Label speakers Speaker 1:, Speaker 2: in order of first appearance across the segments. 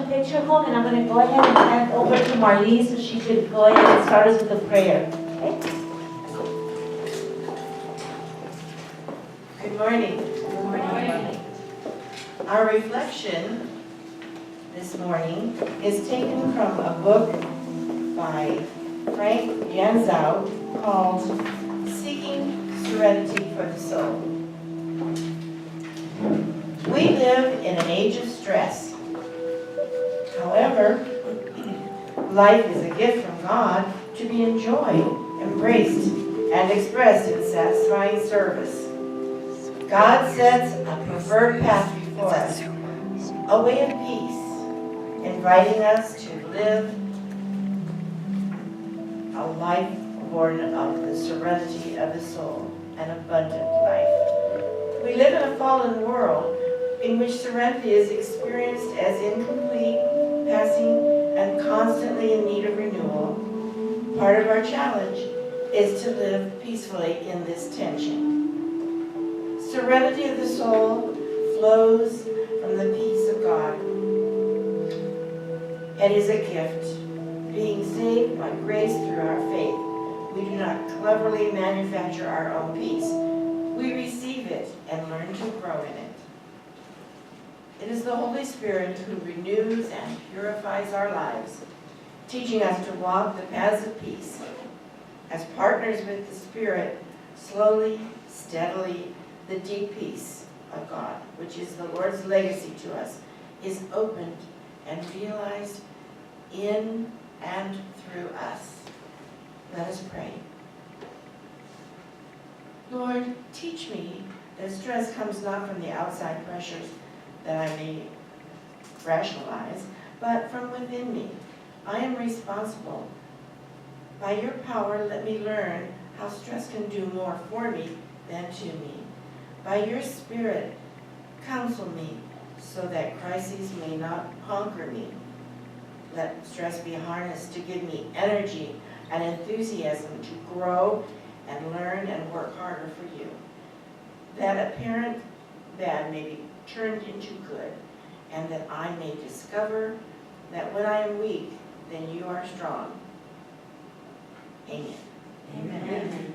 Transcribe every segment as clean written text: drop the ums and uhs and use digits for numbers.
Speaker 1: picture home, and I'm going to go ahead and hand over to Marlene so she could go ahead and start us with a prayer. Okay?
Speaker 2: Good morning.
Speaker 1: Good morning.
Speaker 2: Our reflection this morning is taken from a book by Frank Janzow called Seeking Serenity for the Soul. We live in an age of stress. However, life is a gift from God to be enjoyed, embraced, and expressed in satisfying service. God sets a preferred path before us, a way of peace, inviting us to live a life born of the serenity of the soul, an abundant life. We live in a fallen world in which serenity is experienced as incomplete, passing, and constantly in need of renewal. Part of our challenge is to live peacefully in this tension. Serenity of the soul flows from the peace of God. It is a gift, being saved by grace through our faith. We do not cleverly manufacture our own peace. We receive it and learn to grow in it. It is the Holy Spirit who renews and purifies our lives, teaching us to walk the paths of peace. As partners with the Spirit, slowly, steadily, the deep peace of God, which is the Lord's legacy to us, is opened and realized in and through us. Let us pray. Lord, teach me that stress comes not from the outside pressures that I may rationalize, but from within me. I am responsible. By your power, let me learn how stress can do more for me than to me. By your Spirit, counsel me so that crises may not conquer me. Let stress be harnessed to give me energy and enthusiasm to grow and learn and work harder for you. That apparent bad may be turned into good, and that I may discover that when I am weak, then you are strong. Amen.
Speaker 1: Amen.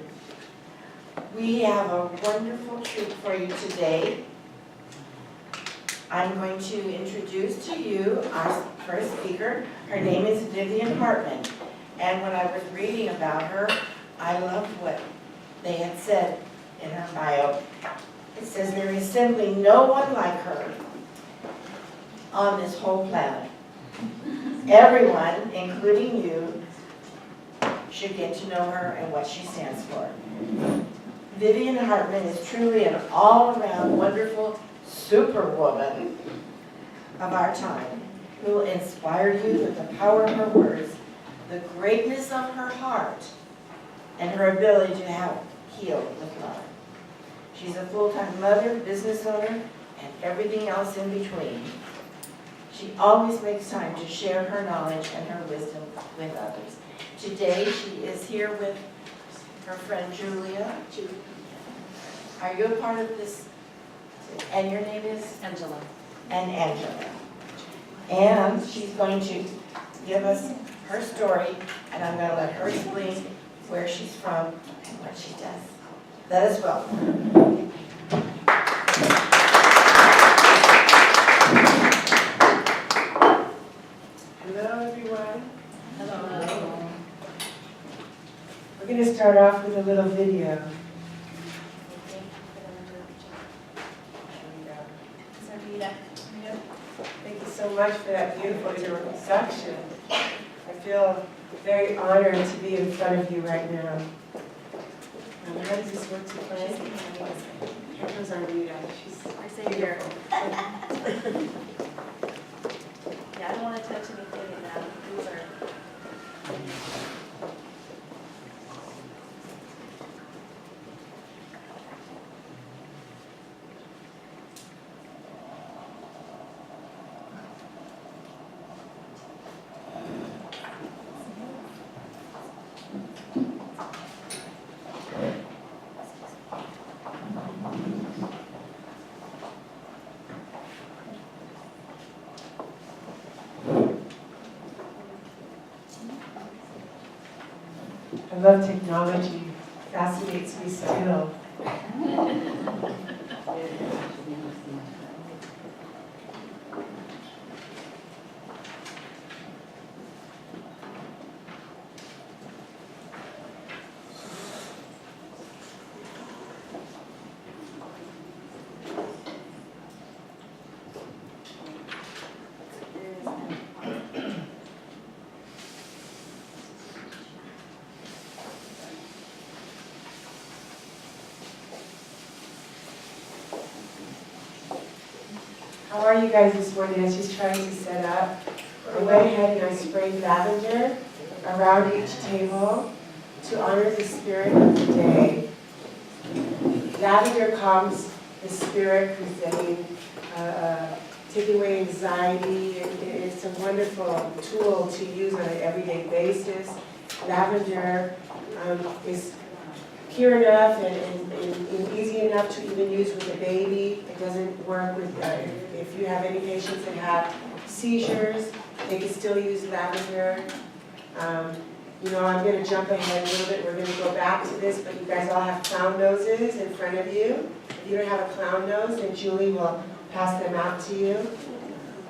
Speaker 2: We have a wonderful treat for you today. I'm going to introduce to you our first speaker. Her name is Vivian Hartman. And when I was reading about her, I loved what they had said in her bio. It says there is simply no one like her on this whole planet. Everyone, including you, should get to know her and what she stands for. Vivian Hartman is truly an all-around wonderful superwoman of our time who will inspire you with the power of her words, the greatness of her heart, and her ability to help heal with love. She's a full-time mother, business owner, and everything else in between. She always makes time to share her knowledge and her wisdom with others. Today, she is here with her friend Julia. Are you a part of this? And your name is?
Speaker 3: Angela.
Speaker 2: And Angela. And she's going to give us her story, and I'm going to let her explain where she's from and what she does. Let us welcome.
Speaker 4: Hello, everyone.
Speaker 3: Hello.
Speaker 4: We're going to start off with a little video. Thank you so much for that beautiful introduction. I feel very honored to be in front of you right now. How does this work to play? Here comes our Rita. She's
Speaker 3: I say here. Yeah, I don't want to touch anything in that. These are.
Speaker 4: I love technology. Fascinates me still. How are you guys this morning? I was just trying to set up. I went ahead and I sprayed lavender around each table to honor the spirit of the day. Lavender calms the spirit, presenting, taking away anxiety. It's a wonderful tool to use on an everyday basis. Lavender is pure enough and easy enough to even use with a baby. It doesn't work with, if you have any patients that have seizures, they can still use lavender. You know, I'm going to jump ahead a little bit. We're going to go back to this, but you guys all have clown noses in front of you. If you don't have a clown nose, then Julie will pass them out to you.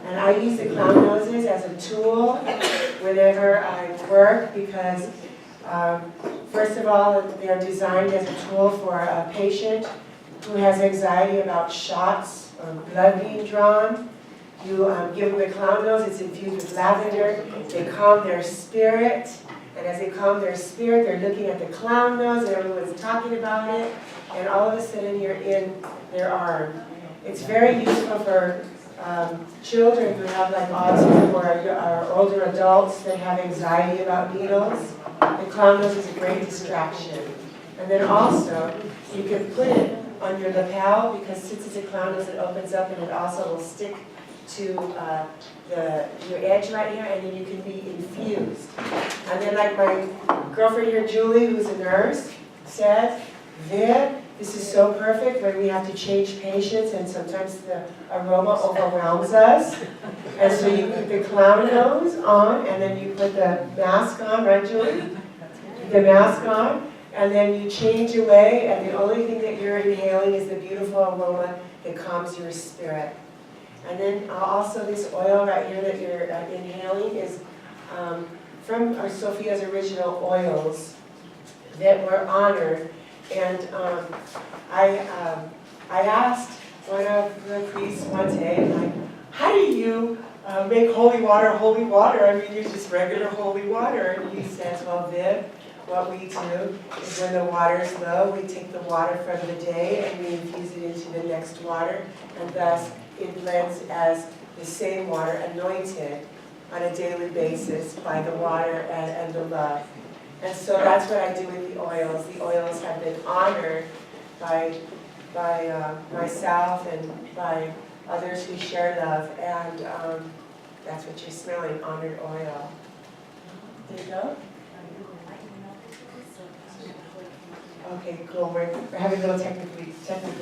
Speaker 4: And I use the clown noses as a tool whenever I work because first of all, they're designed as a tool for a patient who has anxiety about shots or blood being drawn. You give them the clown nose, it's infused with lavender. They calm their spirit. And as they calm their spirit, they're looking at the clown nose and everyone's talking about it. And all of a sudden you're in their arm. It's very useful for children who have like autism or older adults that have anxiety about needles. The clown nose is a great distraction. And then also, you can put it on your lapel because since it's a clown nose, it opens up and it also will stick to your edge right here, and then you can be infused. And then like my girlfriend here, Julie, who's a nurse, said, Viv, this is so perfect when we have to change patients and sometimes the aroma overwhelms us. And so you put the clown nose on and then you put the mask on, right Julie? The mask on, and then you change away and the only thing that you're inhaling is the beautiful aroma that calms your spirit. And then also this oil right here that you're inhaling is from Sophia's original oils that were honored. And I asked one of the priests one day, like, how do you make holy water? I mean, you're just regular holy water. And he says, well, Viv, what we do is when the water's low, we take the water from the day and we infuse it into the next water. And thus, it blends as the same water anointed on a daily basis by the water and the love. And so that's what I do with the oils. The oils have been honored by myself and by others who share love. And that's what you're smelling, honored oil. There you go. Okay, cool. We're having a little technical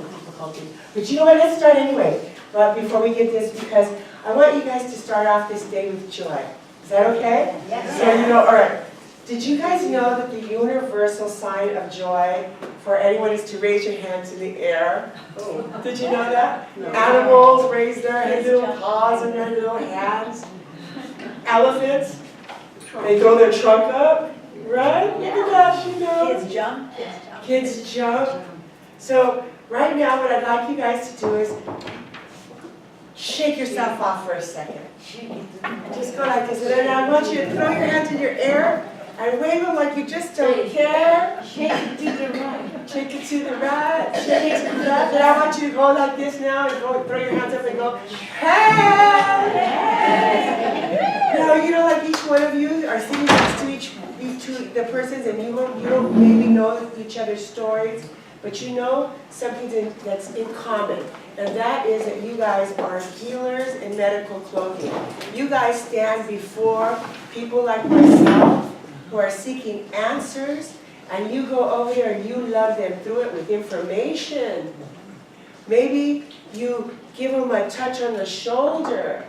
Speaker 4: difficulty. But you know what? Let's start anyway. But before we get this, because I want you guys to start off this day with joy. Is that okay?
Speaker 2: Yes.
Speaker 4: So you know, all right. Did you guys know that the universal sign of joy for anyone is to raise your hands in the air? Oh, did you know that? No. Animals raise their little paws and their little hands. Elephants, they throw their trunk up, right? Look at that, you know.
Speaker 3: Kids jump.
Speaker 4: Kids jump. So right now what I'd like you guys to do is shake yourself off for a second. Just go like this. And then I want you to throw your hands in your air and wave them like you just don't care.
Speaker 1: Shake it to the right.
Speaker 4: Shake it to the right. Shake it to the left. And I want you to go like this now and go throw your hands up and go, hey! Now, you know, like each one of you are sitting next to the persons, and you don't maybe know each other's stories, but you know something that's in common, and that is that you guys are healers in medical clothing. You guys stand before people like myself who are seeking answers, and you go over there and you love them through it with information. Maybe you give them a touch on the shoulder.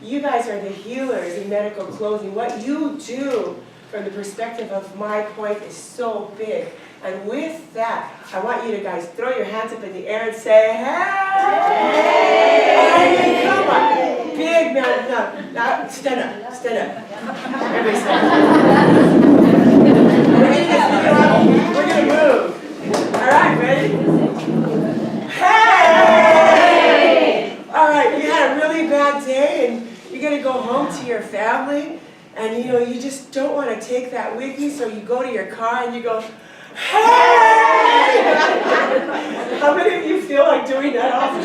Speaker 4: You guys are the healers in medical clothing. What you do from the perspective of my point is so big. And with that, I want you to guys throw your hands up in the air and say, hey! I mean, come on. Big man, now stand up, stand up. Everybody stand up. We're gonna move. All right, ready? Hey! All right, you had a really bad day and you're gonna go home to your family and you just don't want to take that with you, so you go to your car and you go, hey! How many of you feel like doing that often?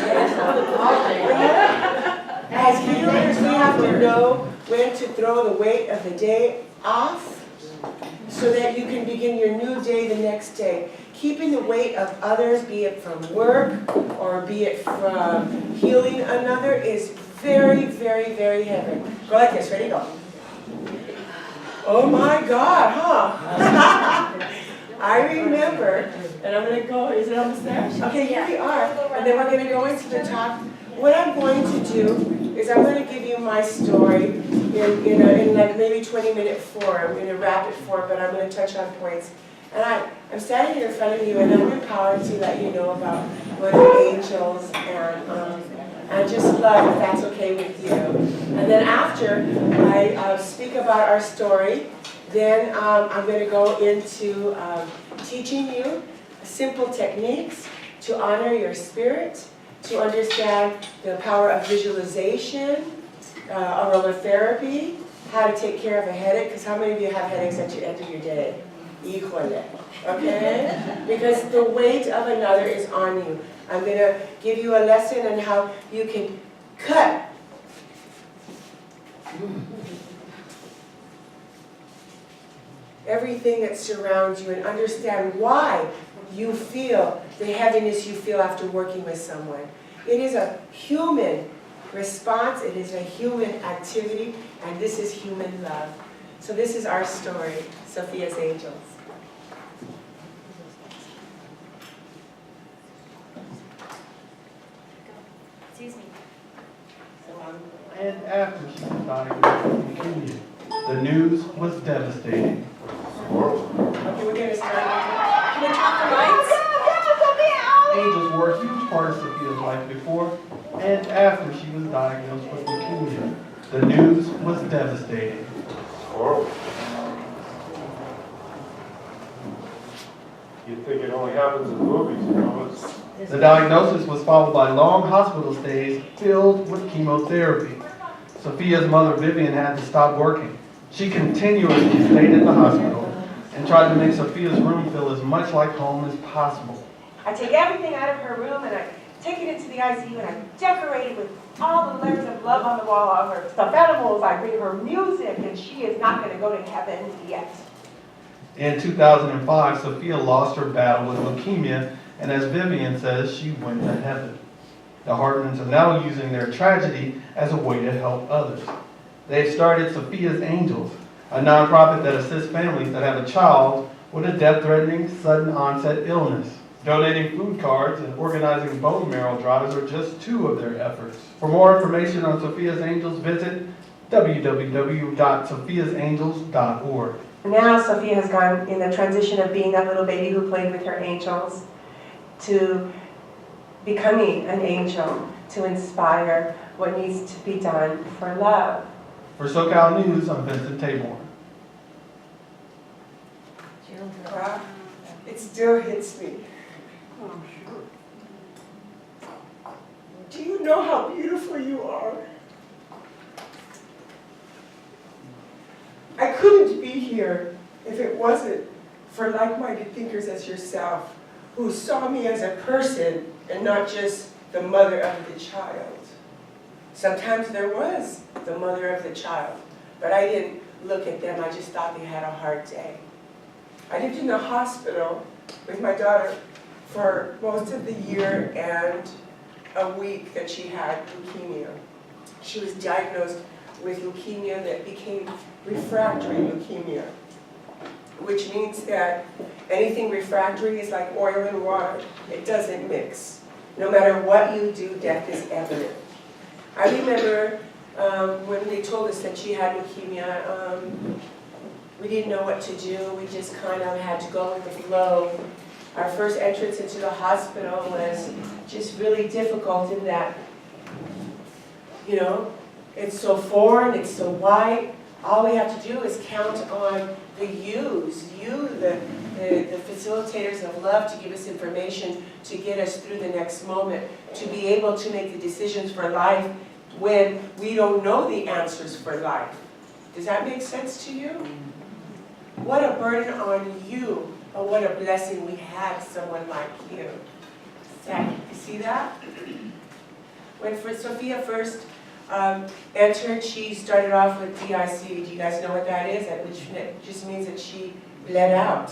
Speaker 4: As healers, we have to know when to throw the weight of the day off so that you can begin your new day the next day. Keeping the weight of others, be it from work or be it from healing another, is very, very, very heavy. Go like this. Ready? Go. Oh my God, huh? I remember, and I'm going to go, is it almost there? Okay, here we are. And then we're going to go into the top. What I'm going to do is I'm going to give you my story in like maybe 20-minute form, in a rapid form, but I'm going to touch on points. And I'm standing here in front of you, and I'm empowered to let you know about what are angels and just love, if that's okay with you. And then after I speak about our story, then I'm going to go into teaching you simple techniques to honor your spirit, to understand the power of visualization, aromatherapy, how to take care of a headache, because how many of you have headaches at the end of your day? Equally, okay? Because the weight of another is on you. I'm going to give you a lesson on how you can cut everything that surrounds you and understand why you feel the heaviness you feel after working with someone. It is a human response, it is a human activity, and this is human love. So this is our story, Sophia's Angels.
Speaker 3: Excuse me.
Speaker 5: And after she was diagnosed with leukemia, the news was devastating.
Speaker 4: Okay, we're going to start. Can we talk the lights?
Speaker 5: Angels were a huge part of Sophia's life before and after she was diagnosed with leukemia. The news was devastating.
Speaker 6: You think it only happens in movies,
Speaker 5: The diagnosis was followed by long hospital stays filled with chemotherapy. Sophia's mother, Vivian, had to stop working. She continuously stayed in the hospital and tried to make Sophia's room feel as much like home as possible.
Speaker 4: I take everything out of her room and I take it into the ICU and I decorate it with all the letters of love on the wall, all her stuffed animals. I bring her music, and she is not going to go to heaven yet.
Speaker 5: In 2005, Sophia lost her battle with leukemia, and as Vivian says, she went to heaven. The Hartmans are now using their tragedy as a way to help others. They've started Sophia's Angels, a nonprofit that assists families that have a child with a death-threatening, sudden-onset illness. Donating food cards and organizing bone marrow drives are just two of their efforts. For more information on Sophia's Angels, visit www.sophiasangels.org.
Speaker 4: Now Sophia has gone in the transition of being that little baby who played with her angels to becoming an angel to inspire what needs to be done for love.
Speaker 5: For SoCal News, I'm Vincent Taborn.
Speaker 4: It still hits me. Do you know how beautiful you are? I couldn't be here if it wasn't for like-minded thinkers as yourself, who saw me as a person and not just the mother of the child. Sometimes there was the mother of the child, but I didn't look at them. I just thought they had a hard day. I lived in the hospital with my daughter for most of the year and a week that she had leukemia. She was diagnosed with leukemia that became refractory leukemia, which means that anything refractory is like oil and water. It doesn't mix. No matter what you do, death is evident. I remember when they told us that she had leukemia, We didn't know what to do. We just kind of had to go with the flow. Our first entrance into the hospital was just really difficult in that, you know, it's so foreign, it's so white. All we have to do is count on the yous, the facilitators of love, to give us information to get us through the next moment, to be able to make the decisions for life when we don't know the answers for life. Does that make sense to you? What a burden on you, but what a blessing we had someone like you. You see that? When Sophia first entered, she started off with DIC. Do you guys know what that is? Which just means that she bled out.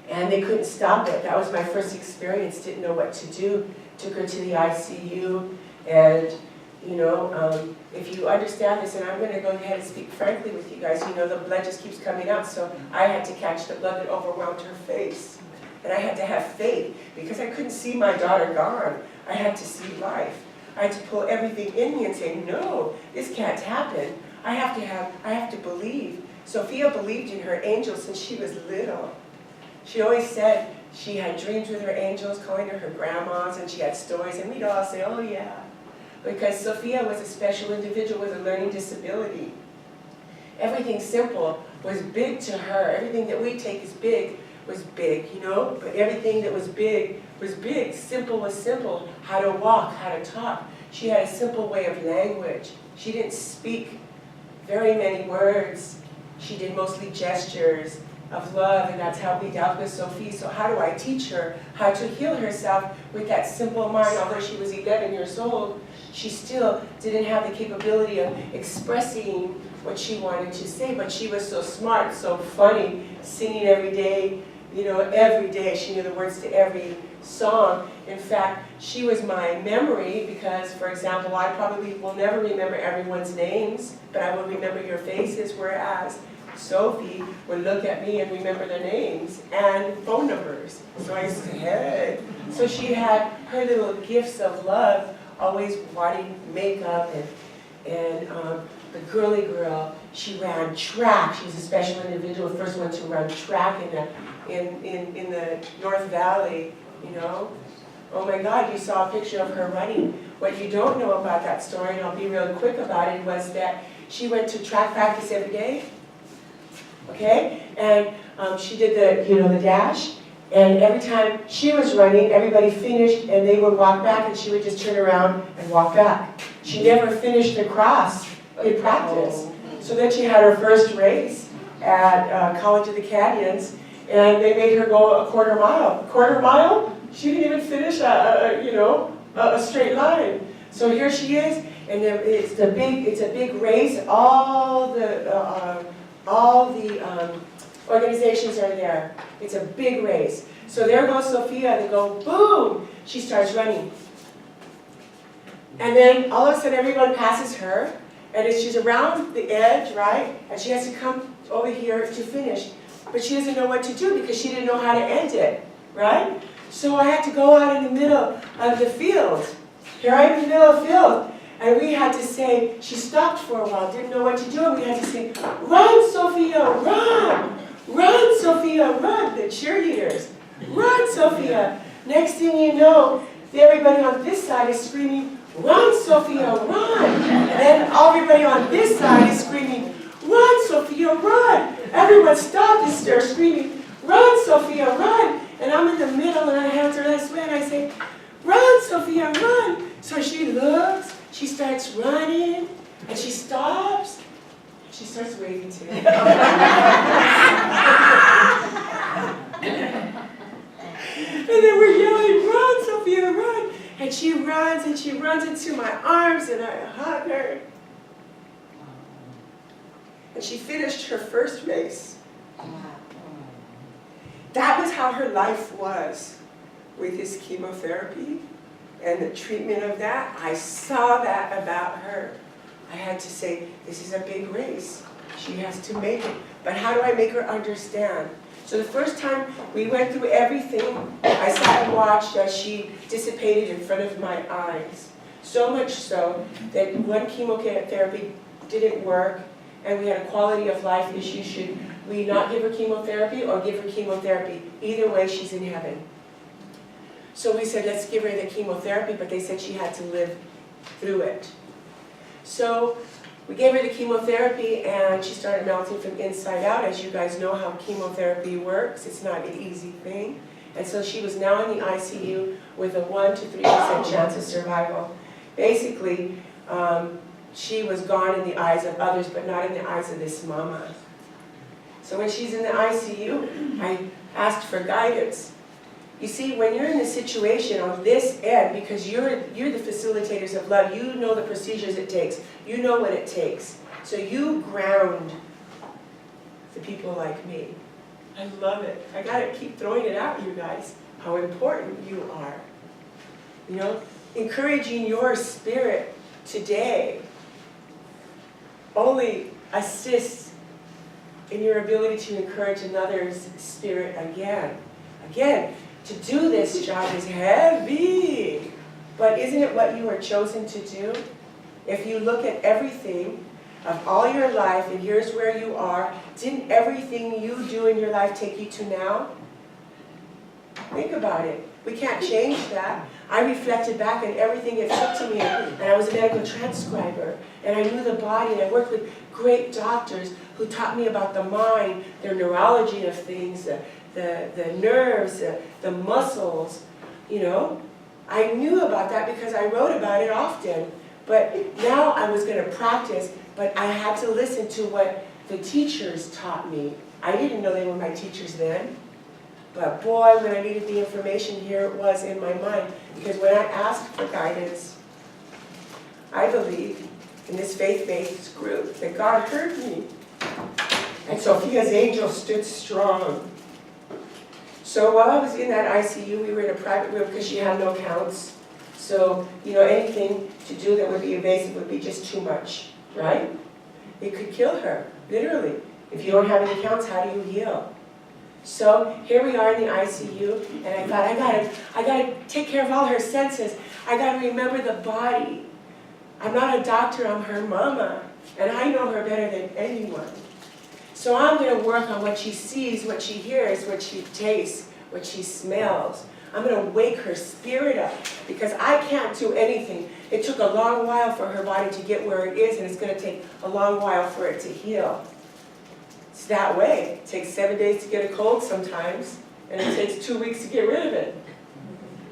Speaker 4: And they couldn't stop it. That was my first experience, didn't know what to do. Took her to the ICU, and you know, if you understand this, and I'm going to go ahead and speak frankly with you guys, you know, the blood just keeps coming out, so I had to catch the blood that overwhelmed her face. And I had to have faith, because I couldn't see my daughter gone. I had to see life. I had to pull everything in me and say, no, this can't happen. I have to believe. Sophia believed in her angels since she was little. She always said she had dreams with her angels, calling her grandmas, and she had stories, and we'd all say, oh yeah. Because Sophia was a special individual with a learning disability. Everything simple was big to her. Everything that we take as big was big, you know? But everything that was big was big. Simple was simple. How to walk, how to talk. She had a simple way of language. She didn't speak very many words. She did mostly gestures of love, and that's how we dealt with Sophie. So how do I teach her how to heal herself with that simple mind? Although she was 11 years old, she still didn't have the capability of expressing what she wanted to say, but she was so smart, so funny, singing every day, you know, every day. She knew the words to every song. In fact, she was my memory because, for example, I probably will never remember everyone's names, but I will remember your faces, whereas Sophie would look at me and remember their names and phone numbers. So I used to say, hey. So she had her little gifts of love, always wanting makeup, and the girly girl, she ran track. She was a special individual, the first one to run track in the North Valley, you know. Oh my God, you saw a picture of her running. What you don't know about that story, and I'll be real quick about it, was that she went to track practice every day. Okay, and she did the dash, and every time she was running, everybody finished, and they would walk back, and she would just turn around and walk back. She never finished the cross in practice. So then she had her first race at College of the Canyons, and they made her go a quarter mile. A quarter mile? She didn't even finish a straight line. So here she is, and it's a big race. All the organizations are there. It's a big race. So there goes Sophia, they go, boom! She starts running. And then all of a sudden everyone passes her, and she's around the edge, right? And she has to come over here to finish. But she doesn't know what to do because she didn't know how to end it, right? So I had to go out in the middle of the field. Here I am in the middle of the field. And we had to say, she stopped for a while, didn't know what to do, and we had to say, run, Sophia, run! Run, Sophia, run! The cheerleaders, run, Sophia! Next thing you know, everybody on this side is screaming, run, Sophia, run! And then everybody on this side is screaming, run, Sophia, run! Everyone stopped and started screaming, run, Sophia, run! And I'm in the middle, and I have her this way, and I say, run, Sophia, run! So she looks, she starts running, and she stops. She starts waving to me. And then we're yelling, run, Sophia, run! And she runs into my arms, and I hug her. And she finished her first race. That was how her life was with this chemotherapy. And the treatment of that, I saw that about her. I had to say, this is a big race. She has to make it. But how do I make her understand? So the first time we went through everything, I sat and watched as she dissipated in front of my eyes. So much so that one chemotherapy didn't work, and we had a quality of life issue. Should we not give her chemotherapy or give her chemotherapy? Either way, she's in heaven. So we said, let's give her the chemotherapy, but they said she had to live through it. So we gave her the chemotherapy, and she started melting from inside out. As you guys know how chemotherapy works, it's not an easy thing. And so she was now in the ICU with a 1 to 3% chance of survival. Basically, she was gone in the eyes of others, but not in the eyes of this mama. So when she's in the ICU, I asked for guidance. You see, when you're in a situation on this end, because you're the facilitators of love, you know the procedures it takes, you know what it takes. So you ground the people like me. I love it. I gotta keep throwing it out, you guys, how important you are. You know, encouraging your spirit today only assists in your ability to encourage another's spirit again. Again, to do this job is heavy, but isn't it what you are chosen to do? If you look at everything of all your life, and here's where you are, didn't everything you do in your life take you to now? Think about it. We can't change that. I reflected back on everything it took to me, and I was a medical transcriber, and I knew the body, and I worked with great doctors who taught me about the mind, their neurology of things, the nerves, the muscles, you know. I knew about that because I wrote about it often. But now I was going to practice, but I had to listen to what the teachers taught me. I didn't know they were my teachers then. But boy, when I needed the information, here it was in my mind. Because when I asked for guidance, I believe in this faith-based group that God heard me. And Sophia's angel stood strong. So while I was in that ICU, we were in a private room because she had no counts. So, you know, anything to do that would be invasive would be just too much, right? It could kill her, literally. If you don't have any counts, how do you heal? So here we are in the ICU, and I thought, I gotta take care of all her senses. I gotta remember the body. I'm not a doctor, I'm her mama, and I know her better than anyone. So I'm gonna work on what she sees, what she hears, what she tastes, what she smells. I'm going to wake her spirit up, because I can't do anything. It took a long while for her body to get where it is, and it's going to take a long while for it to heal. It's that way. It takes 7 days to get a cold sometimes, and it takes 2 weeks to get rid of it.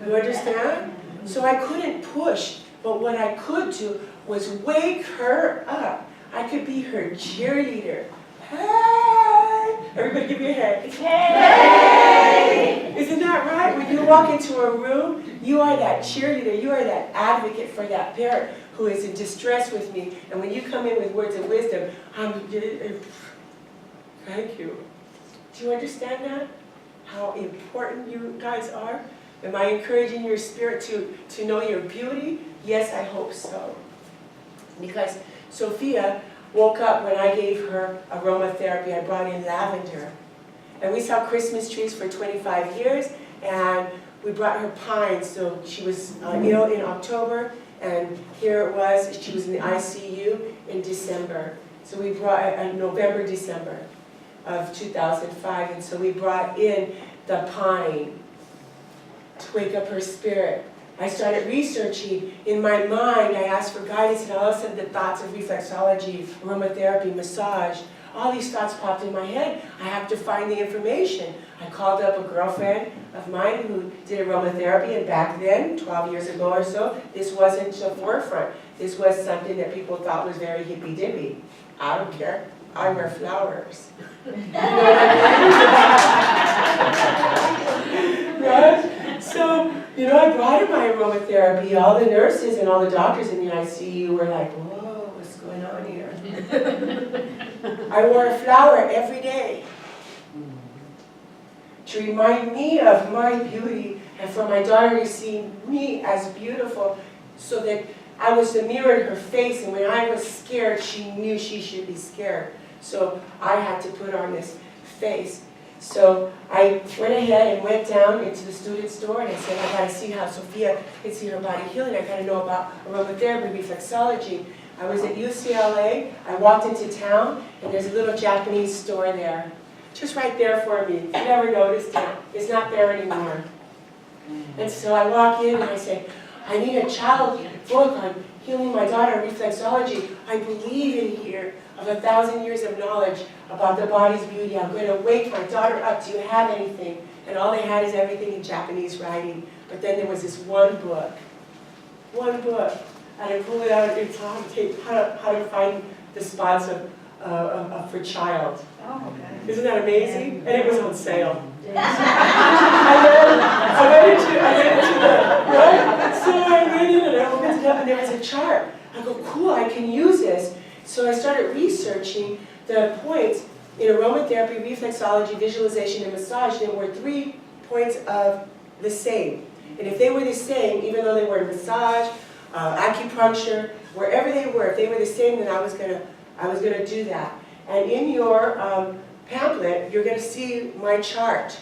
Speaker 4: You understand? So I couldn't push, but what I could do was wake her up. I could be her cheerleader. Hey! Everybody give me a hey. Hey! Isn't that right? When you walk into a room, you are that cheerleader, you are that advocate for that parent who is in distress with me. And when you come in with words of wisdom, thank you. Do you understand that? How important you guys are? Am I encouraging your spirit to know your beauty? Yes, I hope so. Because Sophia woke up when I gave her aromatherapy. I brought in lavender. And we saw Christmas trees for 25 years, and we brought her pines. So she was ill in October, and here it was. She was in the ICU in December. So we brought, November, December of 2005, and so we brought in the pine to wake up her spirit. I started researching in my mind. I asked for guidance, and all of a sudden the thoughts of reflexology, aromatherapy, massage, all these thoughts popped in my head. I have to find the information. I called up a girlfriend of mine who did aromatherapy, and back then, 12 years ago or so, this wasn't the forefront. This was something that people thought was very hippy-dippy. I don't care. I wear flowers. You know what I mean? Right? So, you know, I brought her my aromatherapy. All the nurses and all the doctors in the ICU were like, whoa, what's going on here? I wore a flower every day to remind me of my beauty, and for my daughter to see me as beautiful, so that I was the mirror in her face, and when I was scared, she knew she should be scared. So I had to put on this face. So I went ahead and went down into the student store, and I said, I gotta see how Sophia can see her body healing. I gotta know about aromatherapy, reflexology. I was at UCLA, I walked into town, and there's a little Japanese store there. Just right there for me. I never noticed it. It's not there anymore. And so I walk in and I say, I need a child book on healing my daughter, reflexology. I believe in here of 1,000 years of knowledge about the body's beauty. I'm going to wake my daughter up. Do you have anything? And all they had is everything in Japanese writing. But then there was this one book. One book. And I pulled it out and how to find the spots for child.
Speaker 3: Oh, okay.
Speaker 4: Isn't that amazing? And it was on sale. And then I went into the, right? So I went in and I opened it up and there was a chart. I go, cool, I can use this. So I started researching the points in aromatherapy, reflexology, visualization, and massage. There were 3 points of the same. And if they were the same, even though they were massage, acupuncture, wherever they were, if they were the same, then I was gonna do that. And in your pamphlet, you're gonna see my chart.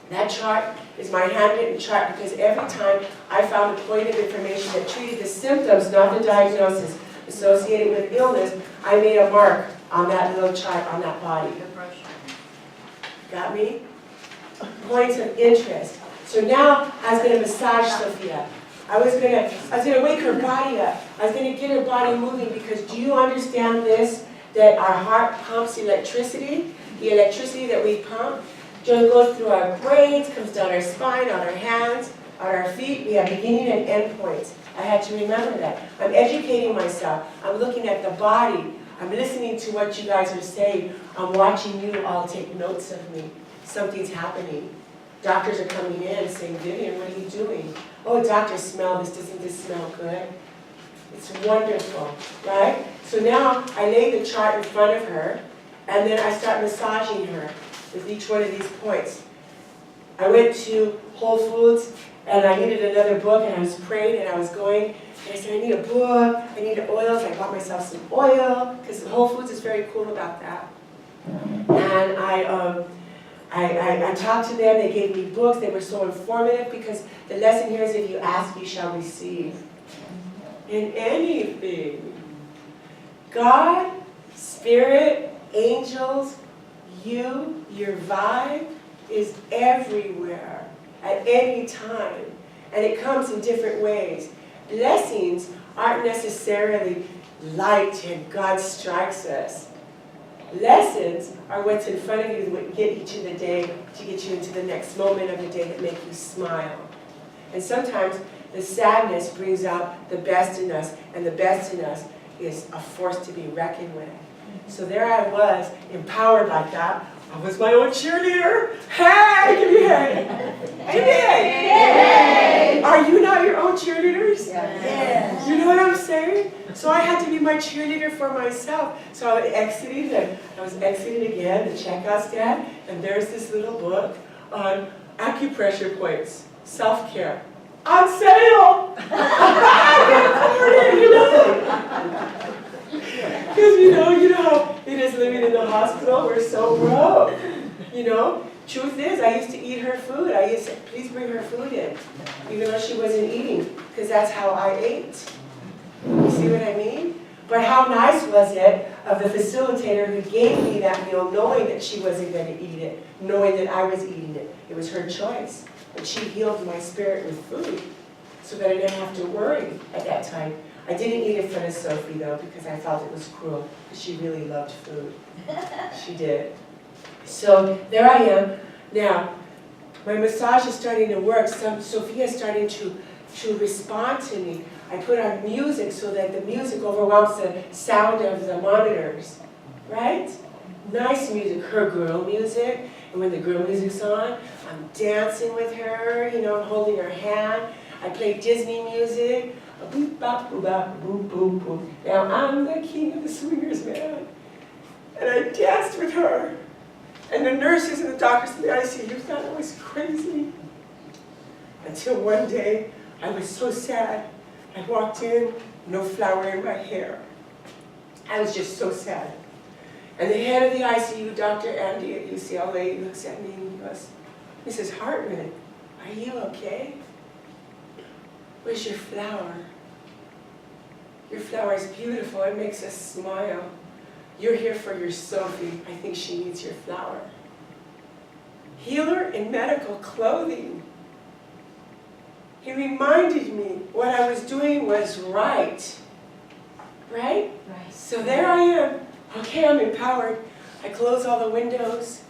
Speaker 4: That chart is my handwritten chart because every time I found a point of information that treated the symptoms, not the diagnosis, associated with illness, I made a mark on that little chart on that body. Got me? Points of interest. So now I was gonna massage Sophia. I was gonna wake her body up. I was gonna get her body moving because do you understand this? That our heart pumps electricity, the electricity that we pump goes through our brains, comes down our spine, on our hands, on our feet. We have beginning and end points. I had to remember that. I'm educating myself. I'm looking at the body. I'm listening to what you guys are saying. I'm watching you all take notes of me. Something's happening. Doctors are coming in saying, Vivian, what are you doing? Oh, doctor, smell this. Doesn't this smell good? It's wonderful, right? So now I lay the chart in front of her, and then I start massaging her with each one of these points. I went to Whole Foods, and I needed another book, and I was praying, and I was going, and I said, I need a book, I need oils. I bought myself some oil, because Whole Foods is very cool about that. And I talked to them, they gave me books, they were so informative, because the lesson here is if you ask, you shall receive. In anything. God, Spirit, angels, you, your vibe is everywhere at any time. And it comes in different ways. Blessings aren't necessarily light and God strikes us. Lessons are what's in front of you that get you to the day, to get you into the next moment of the day that make you smile. And sometimes the sadness brings out the best in us, and the best in us is a force to be reckoned with. So there I was, empowered like that. I was my own cheerleader. Hey, give me a hey. Give me a hey. Are you not your own cheerleaders?
Speaker 1: Yes.
Speaker 4: You know what I'm saying? So I had to be my cheerleader for myself. So I was exiting again, the checkout stand, and there's this little book on acupressure points, self-care. On sale! I can afford it, you know? Because you know how it is living in the hospital, we're so broke. You know? Truth is, I used to eat her food. I used to, please bring her food in. Even though she wasn't eating, because that's how I ate. You see what I mean? But how nice was it of the facilitator who gave me that meal knowing that she wasn't going to eat it, knowing that I was eating it. It was her choice. But she healed my spirit with food so that I didn't have to worry at that time. I didn't eat in front of Sophie, though, because I felt it was cruel, because she really loved food. She did. So there I am. Now, my massage is starting to work. Sophia's starting to respond to me. I put on music so that the music overwhelms the sound of the monitors, right? Nice music, her girl music. And when the girl music's on, I'm dancing with her, you know, I'm holding her hand. I play Disney music. A boop, bop, boop, bop, boop, boop, boop. Now I'm the king of the swingers, man. And I danced with her. And the nurses and the doctors in the ICU thought I was crazy. Until one day, I was so sad. I walked in, no flower in my hair. I was just so sad. And the head of the ICU, Dr. Andy at UCLA, looks at me and he goes, Mrs. Hartman, are you okay? Where's your flower? Your flower is beautiful. It makes us smile. You're here for your Sophie. I think she needs your flower. Healer in medical clothing. He reminded me what I was doing was right. Right?
Speaker 1: Right.
Speaker 4: So there I am. Okay, I'm empowered. I close all the windows.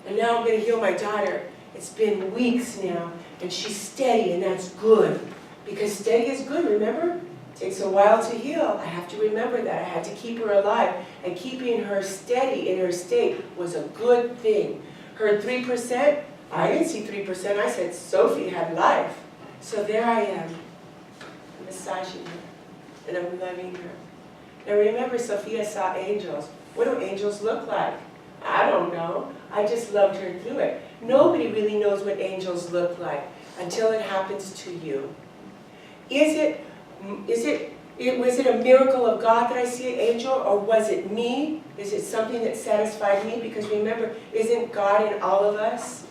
Speaker 4: And now I'm going to heal my daughter. It's been weeks now, and she's steady, and that's good. Because steady is good, remember? It takes a while to heal. I have to remember that. I had to keep her alive. And keeping her steady in her state was a good thing. Her 3%, I didn't see 3%. I said Sophie had life. So there I am. I'm massaging her, and I'm loving her. Now remember, Sophia saw angels. What do angels look like? I don't know. I just loved her through it. Nobody really knows what angels look like until it happens to you. Was it a miracle of God that I see an angel, or was it me? Is it something that satisfied me? Because remember, isn't God in all of us?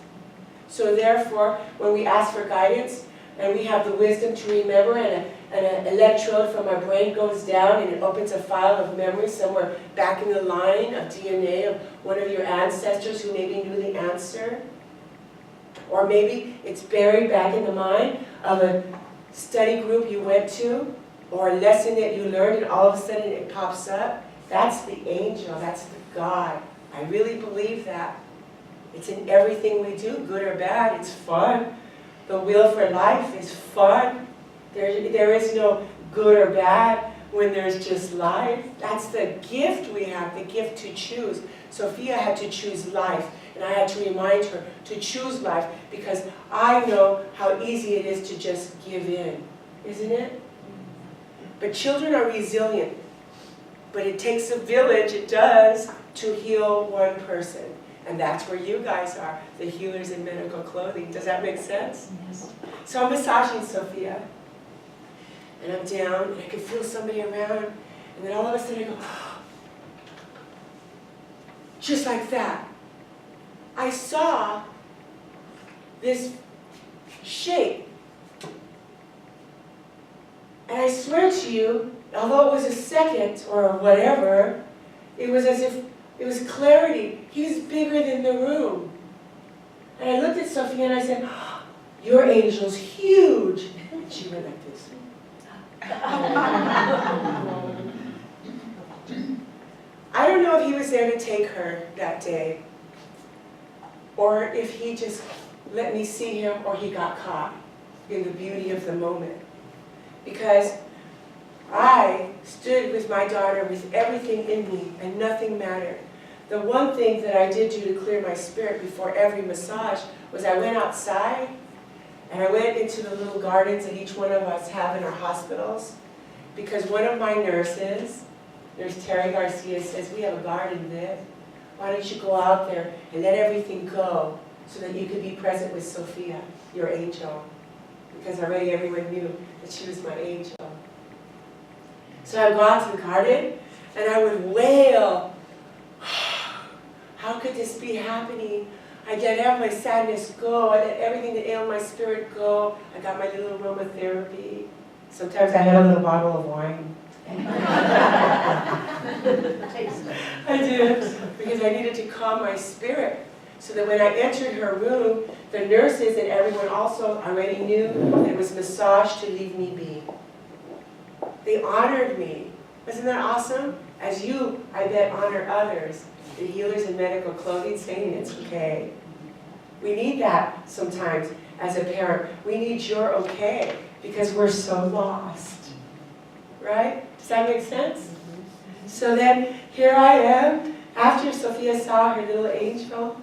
Speaker 4: So therefore, when we ask for guidance, and we have the wisdom to remember, and an electrode from our brain goes down and it opens a file of memory somewhere back in the line of DNA of one of your ancestors who maybe knew the answer. Or maybe it's buried back in the mind of a study group you went to, or a lesson that you learned, and all of a sudden it pops up. That's the angel, that's the God. I really believe that. It's in everything we do, good or bad, it's fun. The wheel for life is fun. There is no good or bad when there's just life. That's the gift we have, the gift to choose. Sophia had to choose life, and I had to remind her to choose life, because I know how easy it is to just give in, isn't it? But children are resilient, but it takes a village, it does, to heal one person. And that's where you guys are, the healers in medical clothing. Does that make sense?
Speaker 1: Yes.
Speaker 4: So I'm massaging Sophia. And I'm down, and I can feel somebody around. And then all of a sudden I go, just like that. I saw this shape. And I swear to you, although it was a second or whatever, it was as if it was clarity. He was bigger than the room. And I looked at Sophia and I said, your angel's huge. And she went like this. I don't know if he was there to take her that day, or if he just let me see him, or he got caught in the beauty of the moment. Because I stood with my daughter with everything in me, and nothing mattered. The one thing that I did do to clear my spirit before every massage was I went outside, and I went into the little gardens that each one of us have in our hospitals, because one of my nurses, Nurse Terry Garcia, says, we have a garden, Viv. Why don't you go out there and let everything go so that you could be present with Sophia, your angel. Because already everyone knew that she was my angel. So I would go out to the garden, and I would wail, how could this be happening? I let all my sadness go. I let everything that ailed my spirit go. I got my little aromatherapy. Sometimes I had a little bottle of wine. I did, because I needed to calm my spirit. So that when I entered her room, the nurses and everyone also already knew that it was massage to leave me be. They honored me. Wasn't that awesome? As you, I bet, honor others. The healers in medical clothing saying it's okay. We need that sometimes as a parent. We need your okay, because we're so lost. Right? Does that make sense? So then, here I am, after Sophia saw her little angel.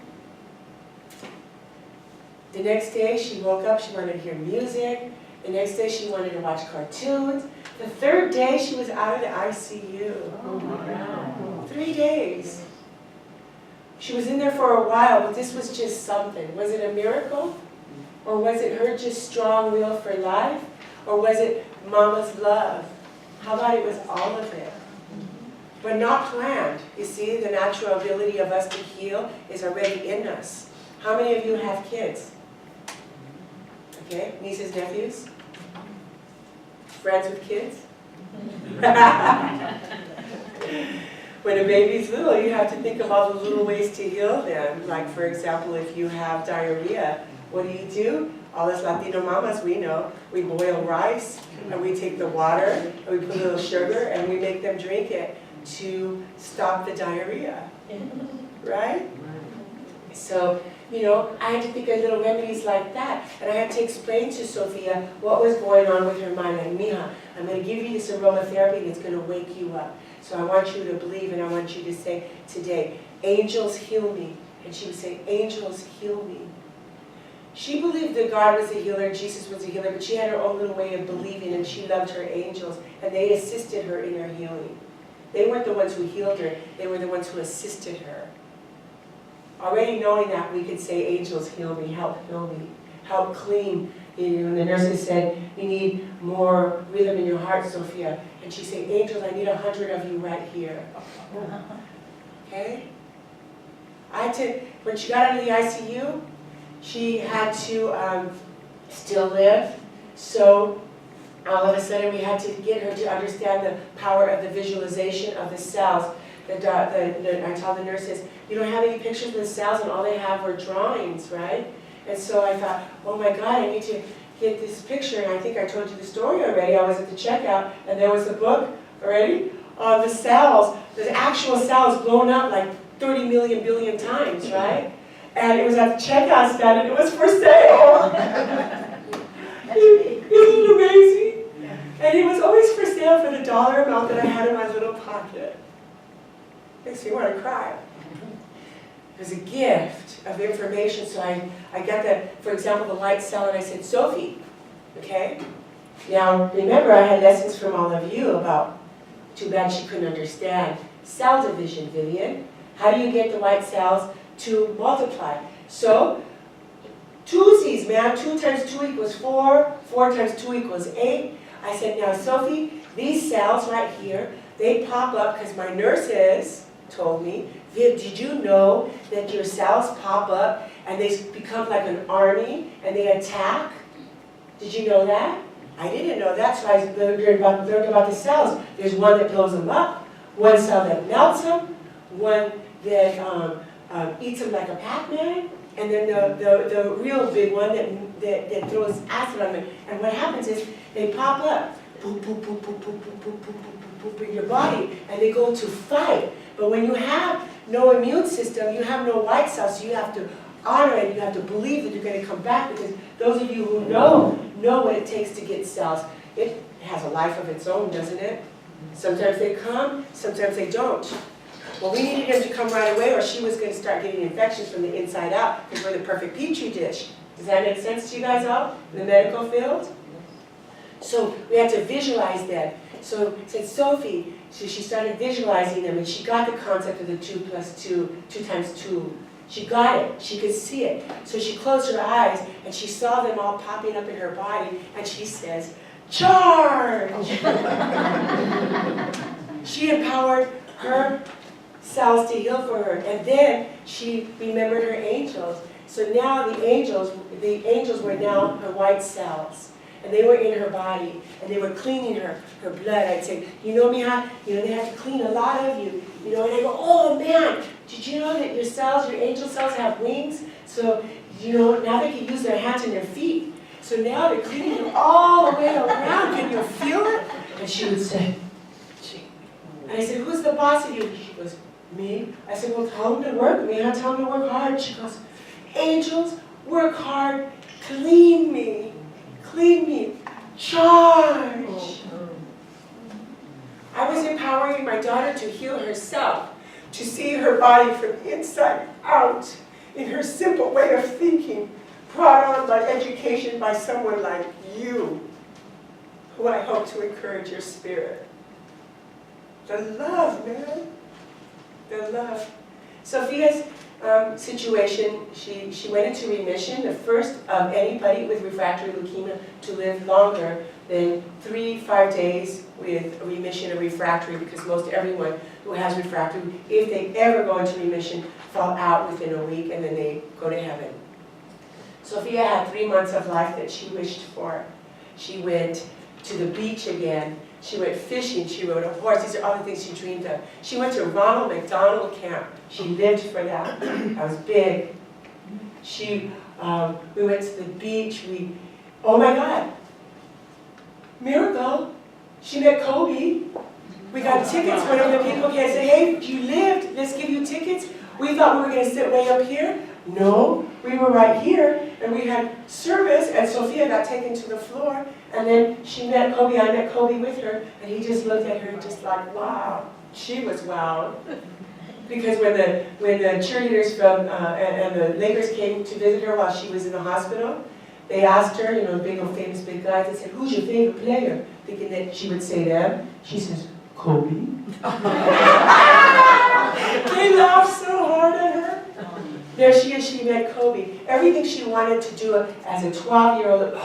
Speaker 4: The next day she woke up, she wanted to hear music. The next day she wanted to watch cartoons. The third day she was out of the ICU.
Speaker 1: Oh my God.
Speaker 4: 3 days. She was in there for a while, but this was just something. Was it a miracle? Or was it her just strong will for life? Or was it Mama's love? How about it was all of it? But not planned. You see, the natural ability of us to heal is already in us. How many of you have kids? Okay, nieces, nephews? Friends with kids? When a baby's little, you have to think of all the little ways to heal them. Like, for example, if you have diarrhea, what do? All us Latino mamas, we know, we boil rice, and we take the water, and we put a little sugar, and we make them drink it to stop the diarrhea, right? So, you know, I had to think of little remedies like that, and I had to explain to Sophia what was going on with her mind. Like, Mija, I'm going to give you this aromatherapy that's going to wake you up. So I want you to believe, and I want you to say today, angels heal me. And she would say, angels heal me. She believed that God was a healer, Jesus was a healer, but she had her own little way of believing, and she loved her angels, and they assisted her in her healing. They weren't the ones who healed her, they were the ones who assisted her. Already knowing that, we could say, angels heal me, help heal me, help clean. You know, the nurses said, you need more rhythm in your heart, Sophia. And she said, angels, I need 100 of you right here. Okay? I had to, when she got out of the ICU, she had to still live. So all of a sudden we had to get her to understand the power of the visualization of the cells. I told the nurses, you don't have any pictures of the cells, and all they have were drawings, right? And so I thought, oh my God, I need to get this picture. And I think I told you the story already. I was at the checkout, and there was a book already on the cells, the actual cells blown up like 30 million billion times, right? And it was at the checkout stand, and it was for sale. Isn't it amazing? And it was always for sale for the dollar amount that I had in my little pocket. Makes me want to cry. It was a gift of information, so I got that, for example, the light cell, and I said, Sophie, okay? Now, remember, I had lessons from all of you about, too bad she couldn't understand, cell division, Vivian. How do you get the white cells to multiply? So, twosies, man, 2 times 2 equals 4, 4 times 2 equals 8. I said, now, Sophie, these cells right here, they pop up because my nurses told me, Viv, did you know that your cells pop up and they become like an army and they attack? Did you know that? I didn't know that, so I learned about the cells. There's one that blows them up, one cell that melts them, one that eats them like a Pac-Man, and then the real big one that throws acid on them. And what happens is they pop up, boop, boop, boop, boop, boop, boop, boop, boop, boop, boop, in your body, and they go to fight. But when you have no immune system, you have no white cells, so you have to honor it, you have to believe that you're going to come back, because those of you who know what it takes to get cells. It has a life of its own, doesn't it? Sometimes they come, sometimes they don't. Well, we needed him to come right away, or she was going to start getting infections from the inside out, because we're the perfect petri dish. Does that make sense to you guys all in the medical field? So we had to visualize that. So I said, Sophie, so she started visualizing them, and she got the concept of the 2 plus 2, 2 times 2. She got it. She could see it. So she closed her eyes, and she saw them all popping up in her body, and she says, charge! She empowered her cells to heal for her, and then she remembered her angels. So now the angels were now her white cells. And they were in her body, and they were cleaning her blood. I'd say, you know, Mija, you know, they have to clean a lot of you. You know, and I go, oh man, did you know that your cells, your angel cells have wings? So, you know, now they can use their hands and their feet. So now they're cleaning you all the way around. Can you feel it? And she would say, and I said, who's the boss of you? She goes, me. I said, well, tell them to work. Mija, tell them to work hard. She goes, angels, work hard, clean me. Clean me. Charge. I was empowering my daughter to heal herself, to see her body from inside out, in her simple way of thinking, brought on by education by someone like you, who I hope to encourage your spirit. The love, man. The love. Sophia's situation, she went into remission, the first of anybody with refractory leukemia to live longer than 3-5 days with remission of refractory, because most everyone who has refractory, if they ever go into remission, fall out within a week and then they go to heaven. Sophia had 3 months of life that she wished for. She went to the beach again, She went fishing, she rode a horse, these are all the things she dreamed of. She went to Ronald McDonald Camp, she lived for that, that was big. We went to the beach, oh my God, miracle, she met Kobe. We got tickets, one of the people came and said, hey, you lived, let's give you tickets. We thought we were gonna sit way up here. No, we were right here, and we had service, and Sophia got taken to the floor, and then she met Kobe, I met Kobe with her, and he just looked at her just like, wow. She was wowed. Because when the cheerleaders from, and the Lakers came to visit her while she was in the hospital, they asked her, you know, big old famous big guys, they said, who's your favorite player? Thinking that she would say them. She says, Kobe. They laughed so hard at her. There she is, she met Kobe. Everything she wanted to do as a 12-year-old,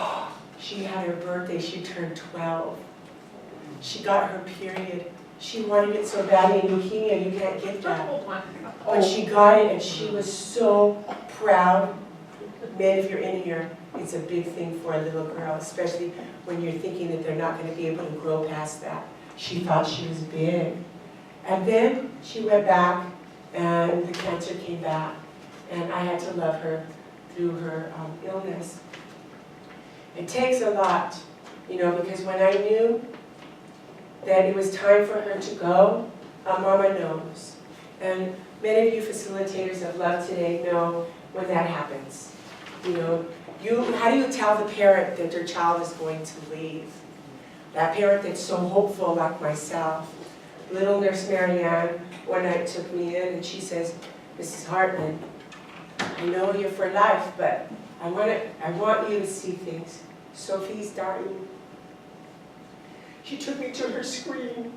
Speaker 4: she had her birthday, she turned 12. She got her period. She wanted it so badly in leukemia, you can't get that. But she got it and she was so proud. Men, if you're in here, it's a big thing for a little girl, especially when you're thinking that they're not going to be able to grow past that. She thought she was big. And then she went back and the cancer came back. And I had to love her through her illness. It takes a lot, you know, because when I knew that it was time for her to go, Mama knows. And many of you facilitators of love today know when that happens. You know, how do you tell the parent that their child is going to leave? That parent that's so hopeful like myself. Little Nurse Marianne one night took me in and she says, Mrs. Hartman, I know you're for life, but I want you to see things. Sophie's dying. She took me to her screen.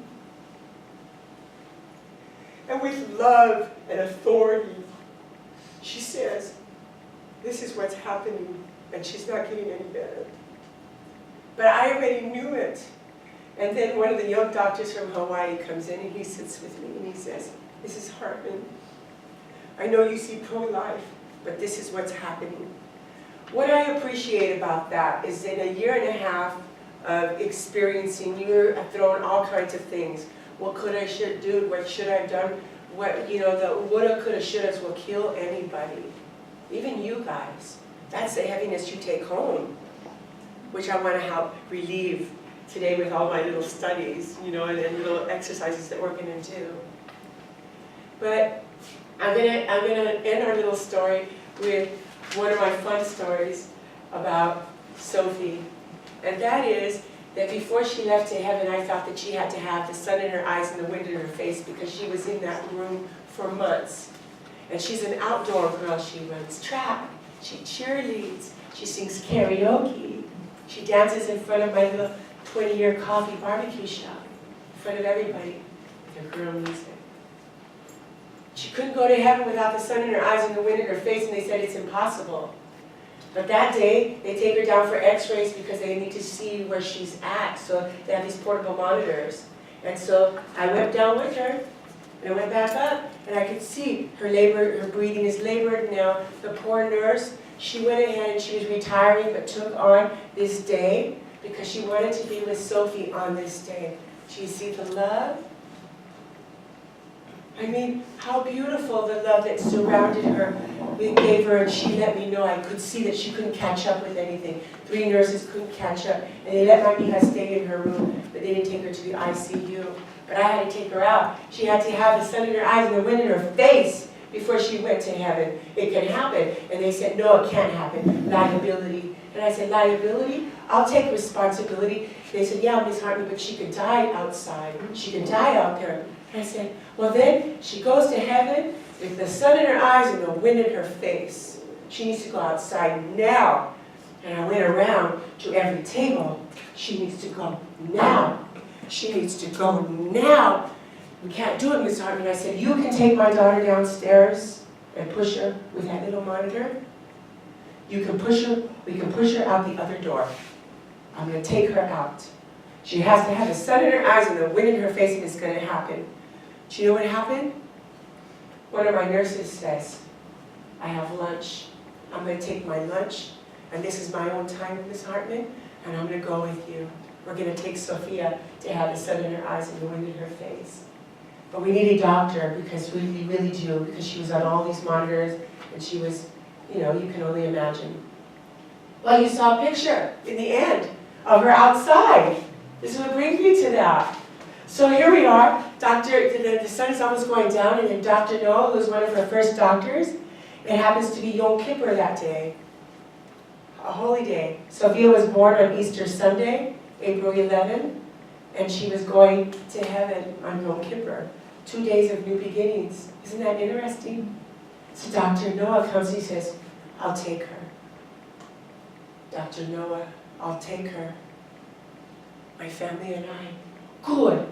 Speaker 4: And with love and authority, she says, this is what's happening, and she's not getting any better. But I already knew it. And then one of the young doctors from Hawaii comes in and he sits with me and he says, Mrs. Hartman, I know you see pro-life, but this is what's happening. What I appreciate about that is in a year and a half of experiencing, you're thrown all kinds of things. What could I should do? What should I have done? What, you know, the woulda, coulda, shouldas will kill anybody. Even you guys. That's the heaviness you take home, which I want to help relieve today with all my little studies, you know, and little exercises that we're going to do. But I'm gonna end our little story with one of my fun stories about Sophie. And that is that before she left to heaven, I thought that she had to have the sun in her eyes and the wind in her face because she was in that room for months. And she's an outdoor girl. She runs track, she cheerleads, she sings karaoke, she dances in front of my little 20-year coffee barbecue shop, in front of everybody, with her girl music. She couldn't go to heaven without the sun in her eyes and the wind in her face, and they said it's impossible. But that day, they take her down for x-rays because they need to see where she's at. So they have these portable monitors. And so I went down with her, and I went back up, and I could see her breathing is labored now. The poor nurse, she went ahead and she was retiring, but took on this day because she wanted to be with Sophie on this day. Do you see the love? I mean, how beautiful the love that surrounded her. We gave her, and she let me know. I could see that she couldn't catch up with anything. 3 nurses couldn't catch up, and they let Mamiha stay in her room, but they didn't take her to the ICU. But I had to take her out. She had to have the sun in her eyes and the wind in her face before she went to heaven. It can happen. And they said, no, it can't happen. Liability. And I said, liability? I'll take responsibility. They said, yeah, Ms. Hartman, but she could die outside. She could die out there. And I said, well then, she goes to heaven with the sun in her eyes and the wind in her face. She needs to go outside now. And I went around to every table. She needs to go now. She needs to go now. We can't do it, Ms. Hartman. I said, you can take my daughter downstairs and push her with that little monitor. You can push her, we can push her out the other door. I'm going to take her out. She has to have the sun in her eyes and the wind in her face, and it's going to happen. Do you know what happened? One of my nurses says, I have lunch. I'm going to take my lunch, and this is my own time, Ms. Hartman, and I'm going to go with you. we're gonna take Sophia to have the sun in her eyes and the wind in her face. But we need a doctor because we really do, because she was on all these monitors and she was, you know, you can only imagine. Well, you saw a picture in the end of her outside. This is what brings me to that. So here we are, the sun is almost going down, and then Dr. Noah, who's one of her first doctors, it happens to be Yom Kippur that day, a holy day. Sophia was born on Easter Sunday, April 11, and she was going to heaven on Yom Kippur, 2 days of new beginnings. Isn't that interesting? So Dr. Noah comes, he says, I'll take her. Dr. Noah, I'll take her. My family and I. Good.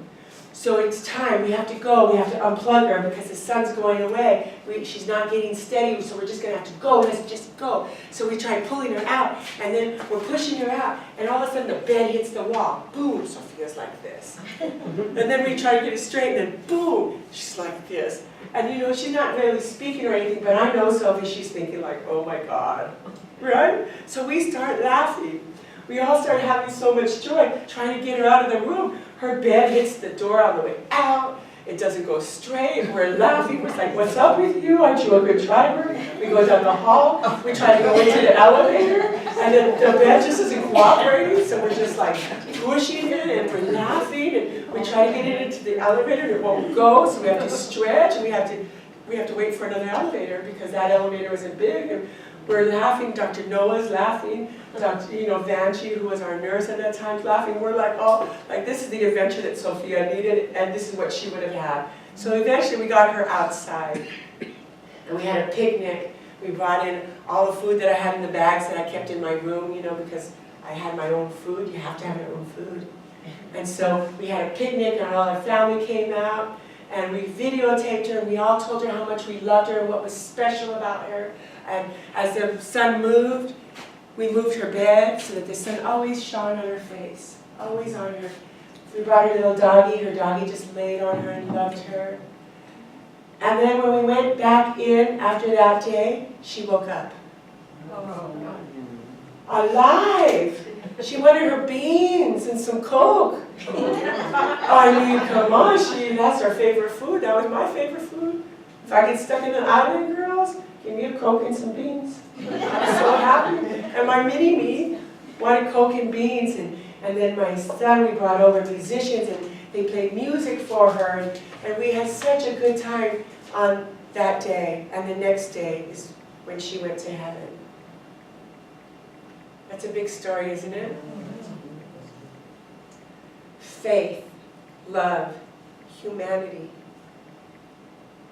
Speaker 4: So it's time, we have to go, we have to unplug her because the sun's going away. She's not getting steady, so we're just gonna have to go, let's just go. So we try pulling her out, and then we're pushing her out, and all of a sudden the bed hits the wall. Boom, Sophia's like this. And then we try to get it straight, and then boom, she's like this. And you know, she's not really speaking or anything, but I know Sophie, she's thinking like, oh my God, right? So we start laughing. We all start having so much joy trying to get her out of the room. Her bed hits the door on the way out. It doesn't go straight. We're laughing. We're like, what's up with you? Aren't you a good driver? We go down the hall. We try to go into the elevator. And then the bed just isn't cooperating. So we're just like pushing it and we're laughing. And we try to get it into the elevator and it won't go. So we have to stretch and we have to wait for another elevator because that elevator isn't big. And we're laughing. Dr. Noah's laughing. Dr. Vanchi, who was our nurse at that time, laughing. We're like, oh, like this is the adventure that Sophia needed, and this is what she would have had. So eventually we got her outside, and we had a picnic. We brought in all the food that I had in the bags that I kept in my room, you know, because I had my own food. You have to have your own food. And so we had a picnic, and all our family came out, and we videotaped her, and we all told her how much we loved her and what was special about her. And as the sun moved, we moved her bed so that the sun always shone on her face, always on her. We brought her little doggie. Her doggie just laid on her and loved her. And then when we went back in after that day, she woke up. Alive! She wanted her beans and some Coke. I mean, come on, that's her favorite food. That was my favorite food. If I get stuck in the island, girls, give me a Coke and some beans. I'm so happy. And my mini-me wanted Coke and beans. And then my son, we brought over musicians and they played music for her. And we had such a good time on that day. And the next day is when she went to heaven. That's a big story, isn't it? Faith, love, humanity.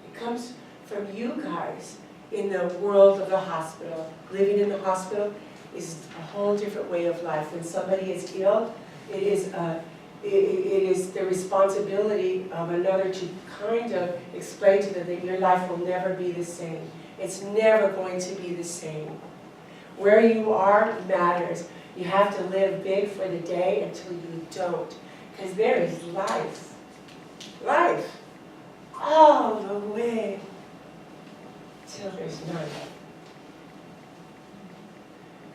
Speaker 4: It comes from you guys. In the world of the hospital. Living in the hospital is a whole different way of life. When somebody is ill, it is the responsibility of another to kind of explain to them that your life will never be the same. It's never going to be the same. Where you are matters. You have to live big for the day until you don't. Because there is life. Life. All the way. Till there's none.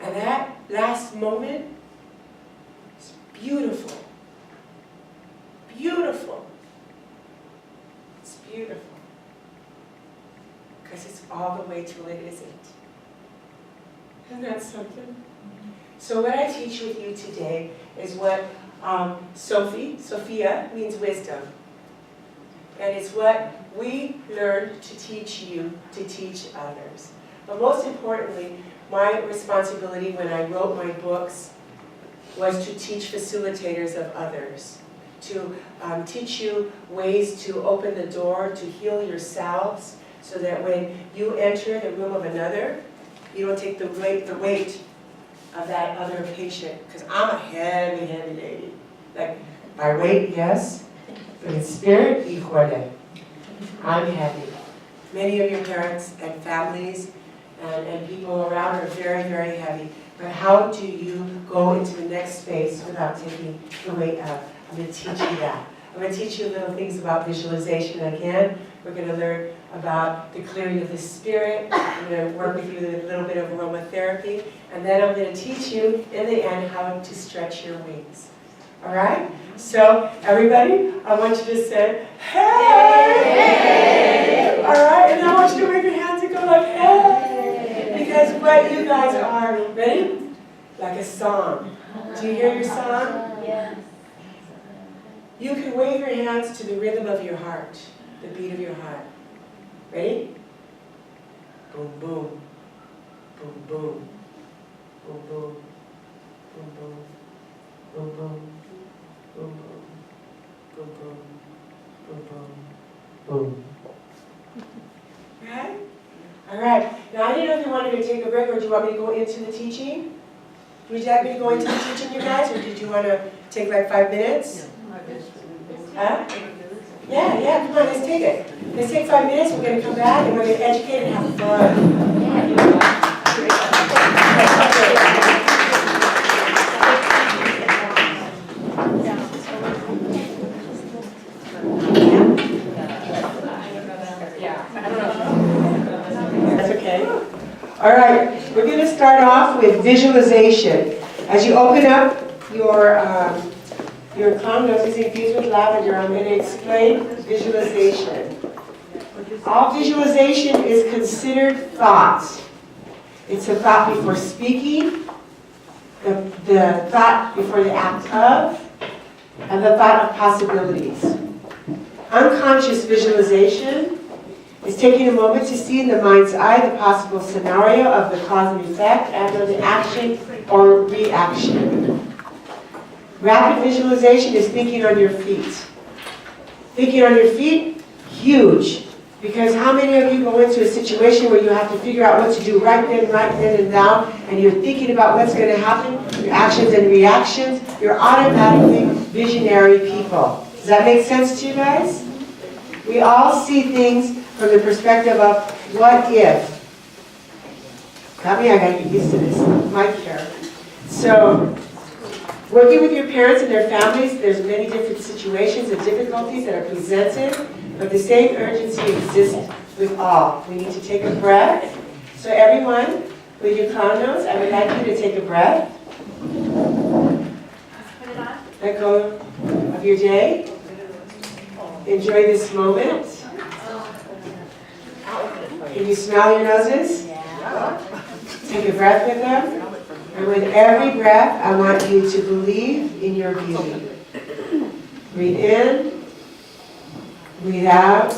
Speaker 4: And that last moment is beautiful. Beautiful. It's beautiful. Because it's all the way till it isn't. Isn't that something? So what I teach with you today is what Sophia means wisdom. And it's what we learned to teach you to teach others. But most importantly, my responsibility when I wrote my books was to teach facilitators of others, to teach you ways to open the door, to heal yourselves, so that when you enter the room of another, you don't take the weight of that other patient. Because I'm a heavy, heavy lady. Like, by weight, yes. But in spirit, híjole, I'm heavy. Many of your parents and families and people around are very, very heavy. But how do you go into the next space without taking the weight out? I'm going to teach you that. I'm going to teach you little things about visualization again. We're going to learn about the clearing of the spirit. I'm going to work with you with a little bit of aromatherapy. And then I'm going to teach you, in the end, how to stretch your wings. All right? So, everybody, I want you to say, hey! All right, and I want you to wave your hands and go like, hey! Because what you guys are, ready? Like a song. Do you hear your song?
Speaker 3: Yes.
Speaker 4: You can wave your hands to the rhythm of your heart, the beat of your heart. Ready? Boom, boom. Boom, boom. Boom, boom. Boom, boom. Boom, boom. Boom, boom. Boom, boom. Boom, boom. Boom. Right? All right. Now, I didn't know if you wanted to take a break or do you want me to go into the teaching? Would you like me to go into the teaching, you guys, or did you want to take like 5 minutes? Huh? Yeah, come on, let's take it. Let's take 5 minutes, we're going to come back and we're going to educate and have fun. That's okay. All right, we're going to start off with visualization. As you open up your clown noses infused with lavender, I'm going to explain visualization. All visualization is considered thought. It's a thought before speaking, the thought before the act of, and the thought of possibilities. Unconscious visualization is taking a moment to see in the mind's eye the possible scenario of the cause and effect and of the action or reaction. Rapid visualization is thinking on your feet. Thinking on your feet, huge. Because how many of you go into a situation where you have to figure out what to do right then and now, and you're thinking about what's going to happen, your actions and reactions, you're automatically visionary people. Does that make sense to you guys? We all see things from the perspective of what if. Got me? I got to get used to this. My care. So, working with your parents and their families, there's many different situations and difficulties that are presented, but the same urgency exists with all. We need to take a breath. So everyone, with your clown nose, I would like you to take a breath. Let go of your day. Enjoy this moment. Can you smell your noses? Take a breath with them. And with every breath, I want you to believe in your beauty. Breathe in. Breathe out.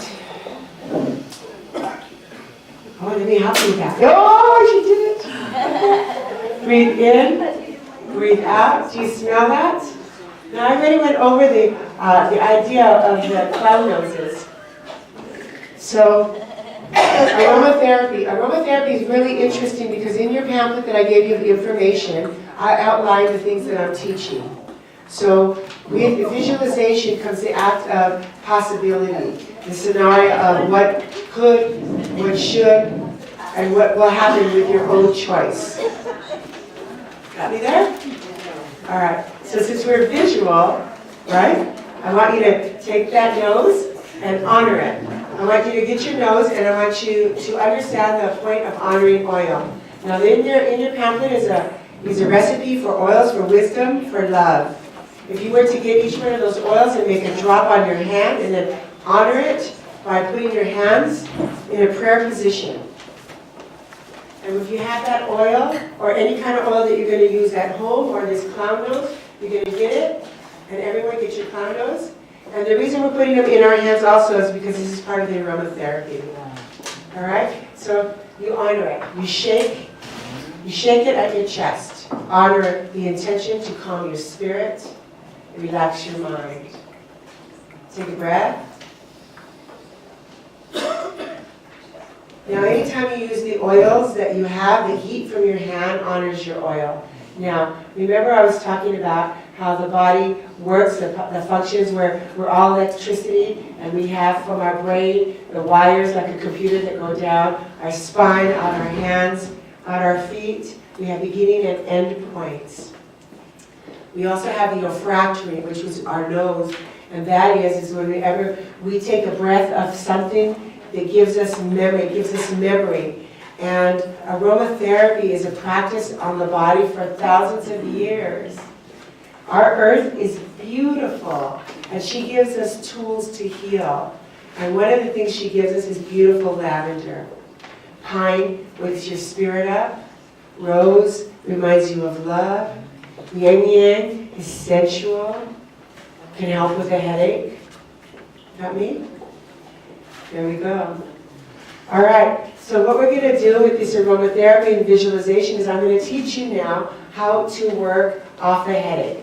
Speaker 4: Oh, let me help you with that. Oh, she did it. Breathe in. Breathe out. Do you smell that? Now, I already went over the idea of the clown noses. So, aromatherapy. Aromatherapy is really interesting because in your pamphlet that I gave you the information, I outlined the things that I'm teaching. So with visualization comes the act of possibility, the scenario of what could, what should, and what will happen with your own choice. Got me there? All right. So since we're visual, right, I want you to take that nose and honor it. I want you to get your nose, and I want you to understand the point of honoring oil. Now, in your pamphlet is a recipe for oils for wisdom, for love. If you were to get each one of those oils and make a drop on your hand, and then honor it by putting your hands in a prayer position. And if you have that oil, or any kind of oil that you're going to use at home, or this clown nose, you're going to get it, and everyone get your clown nose. And the reason we're putting them in our hands also is because this is part of the aromatherapy. All right? So you honor it. You shake it at your chest. Honor the intention to calm your spirit, relax your mind. Take a breath. Now, anytime you use the oils that you have, the heat from your hand honors your oil. Now, remember I was talking about how the body works, the functions where we're all electricity, and we have from our brain the wires like a computer that go down our spine, out our hands, out our feet. We have beginning and end points. We also have the olfactory, which is our nose, and that is whenever we take a breath of something that gives us memory. And aromatherapy is a practice on the body for thousands of years. Our earth is beautiful, and she gives us tools to heal. And one of the things she gives us is beautiful lavender. Pine wakes your spirit up. Rose reminds you of love. Yang Yang is sensual, can help with a headache. Got me? There we go. All right, so what we're going to do with this aromatherapy and visualization is I'm going to teach you now how to work off the headache.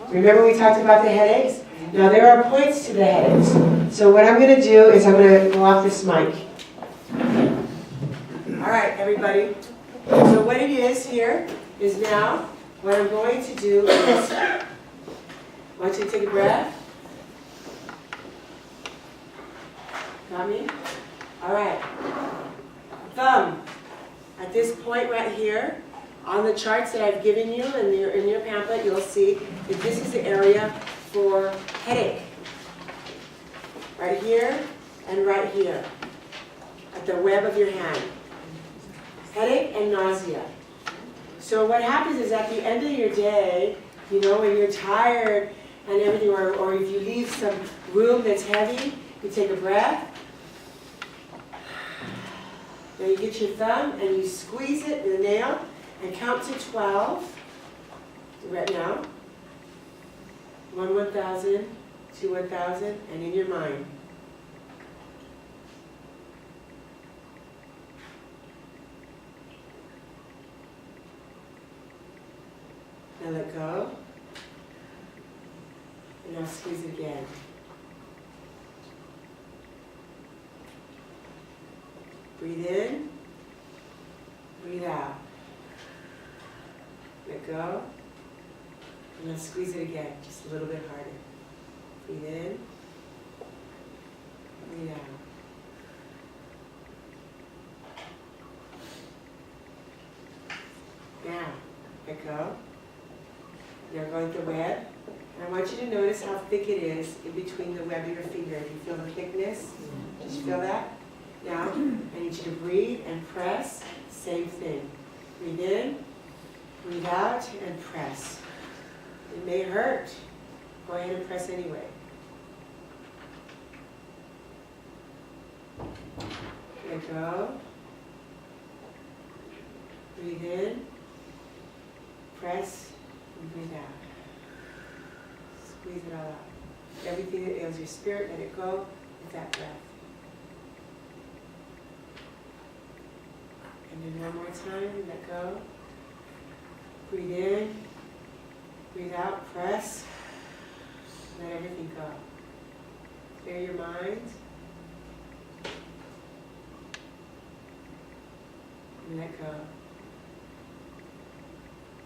Speaker 4: Remember we talked about the headaches? Now there are points to the headaches. So what I'm going to do is I'm going to go off this mic. All right, everybody. So what it is here is now, what I'm going to do is, I want you to take a breath. Got me? All right. Thumb. At this point right here, on the charts that I've given you in your pamphlet, you'll see that this is the area for headache. Right here and right here, at the web of your hand. Headache and nausea. So what happens is at the end of your day, you know, when you're tired and everything, or if you leave some room that's heavy, you take a breath. Now you get your thumb and you squeeze it with a nail and count to 12. Right now. 1, 1,000, 2, 1,000, and in your mind. Now let go. And now squeeze it again. Breathe in. Breathe out. Let go. And now squeeze it again, just a little bit harder. Breathe in. Breathe out. Now, let go. Now go at the web. And I want you to notice how thick it is in between the web of your finger. Do you feel the thickness? Just feel that? Now, I need you to breathe and press. Same thing. Breathe in, breathe out, and press. It may hurt. Go ahead and press anyway. Let go. Breathe in, press, and breathe out. Squeeze it all out. Everything that ails your spirit, let it go with that breath. And then one more time, let go. Breathe in, breathe out, press. Let everything go. Clear your mind. And let go.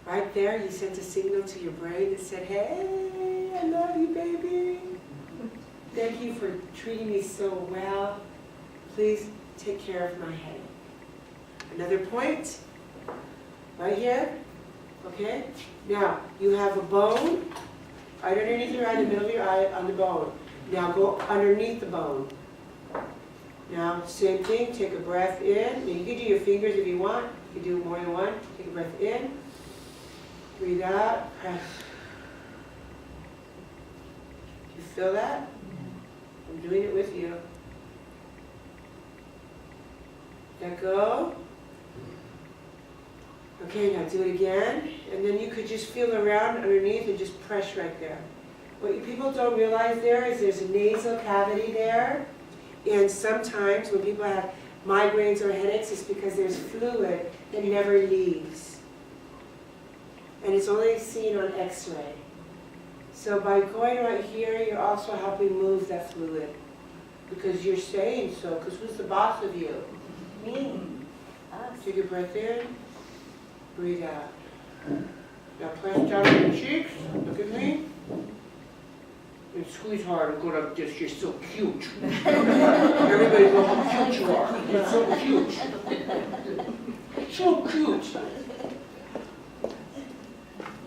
Speaker 4: Right there, you sent a signal to your brain that said, hey, I love you, baby. Thank you for treating me so well. Please take care of my head. Another point, right here, okay? Now, you have a bone, right underneath your eye, in the middle of your eye, on the bone. Now go underneath the bone. Now, same thing, take a breath in. Now, you can do your fingers if you want. You can do more than one. Take a breath in, breathe out, press. You feel that? I'm doing it with you. Let go. Okay, now do it again, and then you could just feel around underneath and just press right there. What people don't realize there is there's a nasal cavity there, and sometimes when people have migraines or headaches, it's because there's fluid that never leaves. And it's only seen on x-ray. So by going right here, you're also helping move that fluid. Because you're saying so, because who's the boss of you?
Speaker 1: Me. Us.
Speaker 4: Take a breath in. Breathe out. Now press down on your cheeks. Look at me. And squeeze hard and go like this. You're so cute. Everybody go how cute you are. You're so cute. So cute.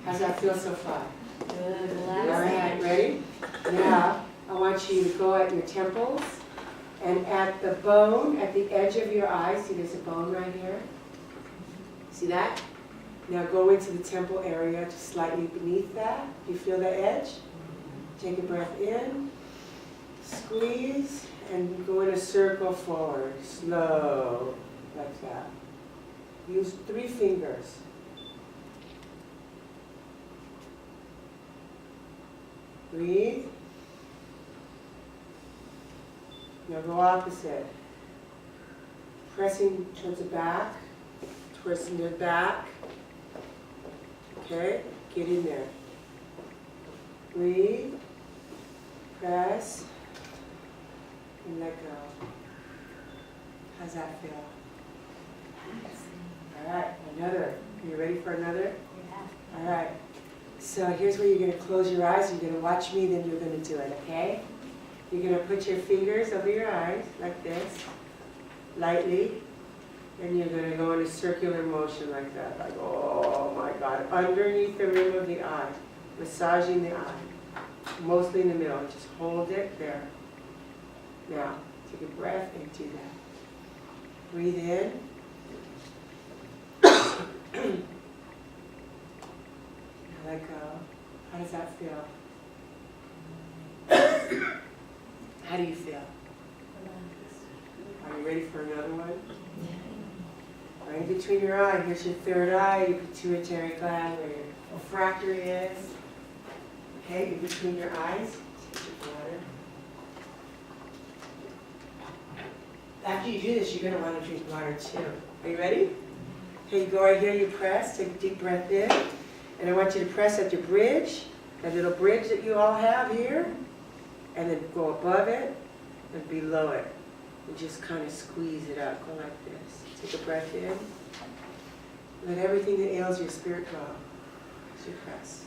Speaker 4: How's that feel so far?
Speaker 1: Good.
Speaker 4: All right, ready? Now I want you to go at your temples and at the bone, at the edge of your eye. See, there's a bone right here. See that? Now go into the temple area, just slightly beneath that. You feel the edge? Take a breath in, squeeze, and go in a circle forward, slow, like that. Use 3 fingers. Breathe. Now go opposite. Pressing towards the back, twisting the back. Okay, get in there. Breathe, press, and let go. How's that feel? All right, another. Are you ready for another?
Speaker 3: Yeah.
Speaker 4: All right. So here's where you're going to close your eyes. You're going to watch me, then you're going to do it, okay? You're going to put your fingers over your eyes, like this, lightly. And you're going to go in a circular motion like that, like, oh my God, underneath the rim of the eye, massaging the eye, mostly in the middle. Just hold it there. Now, take a breath and do that. Breathe in. Now let go. How does that feel? How do you feel? Are you ready for another one? Right in between your eye, here's your third eye, your pituitary gland, where your refractory is. Okay, in between your eyes, take your water. After you do this, you're going to want to drink water too. Are you ready? Okay, you go right here, you press, take a deep breath in. And I want you to press at your bridge, that little bridge that you all have here. And then go above it and below it. And just kind of squeeze it out, go like this. Take a breath in. Let everything that ails your spirit go as you press.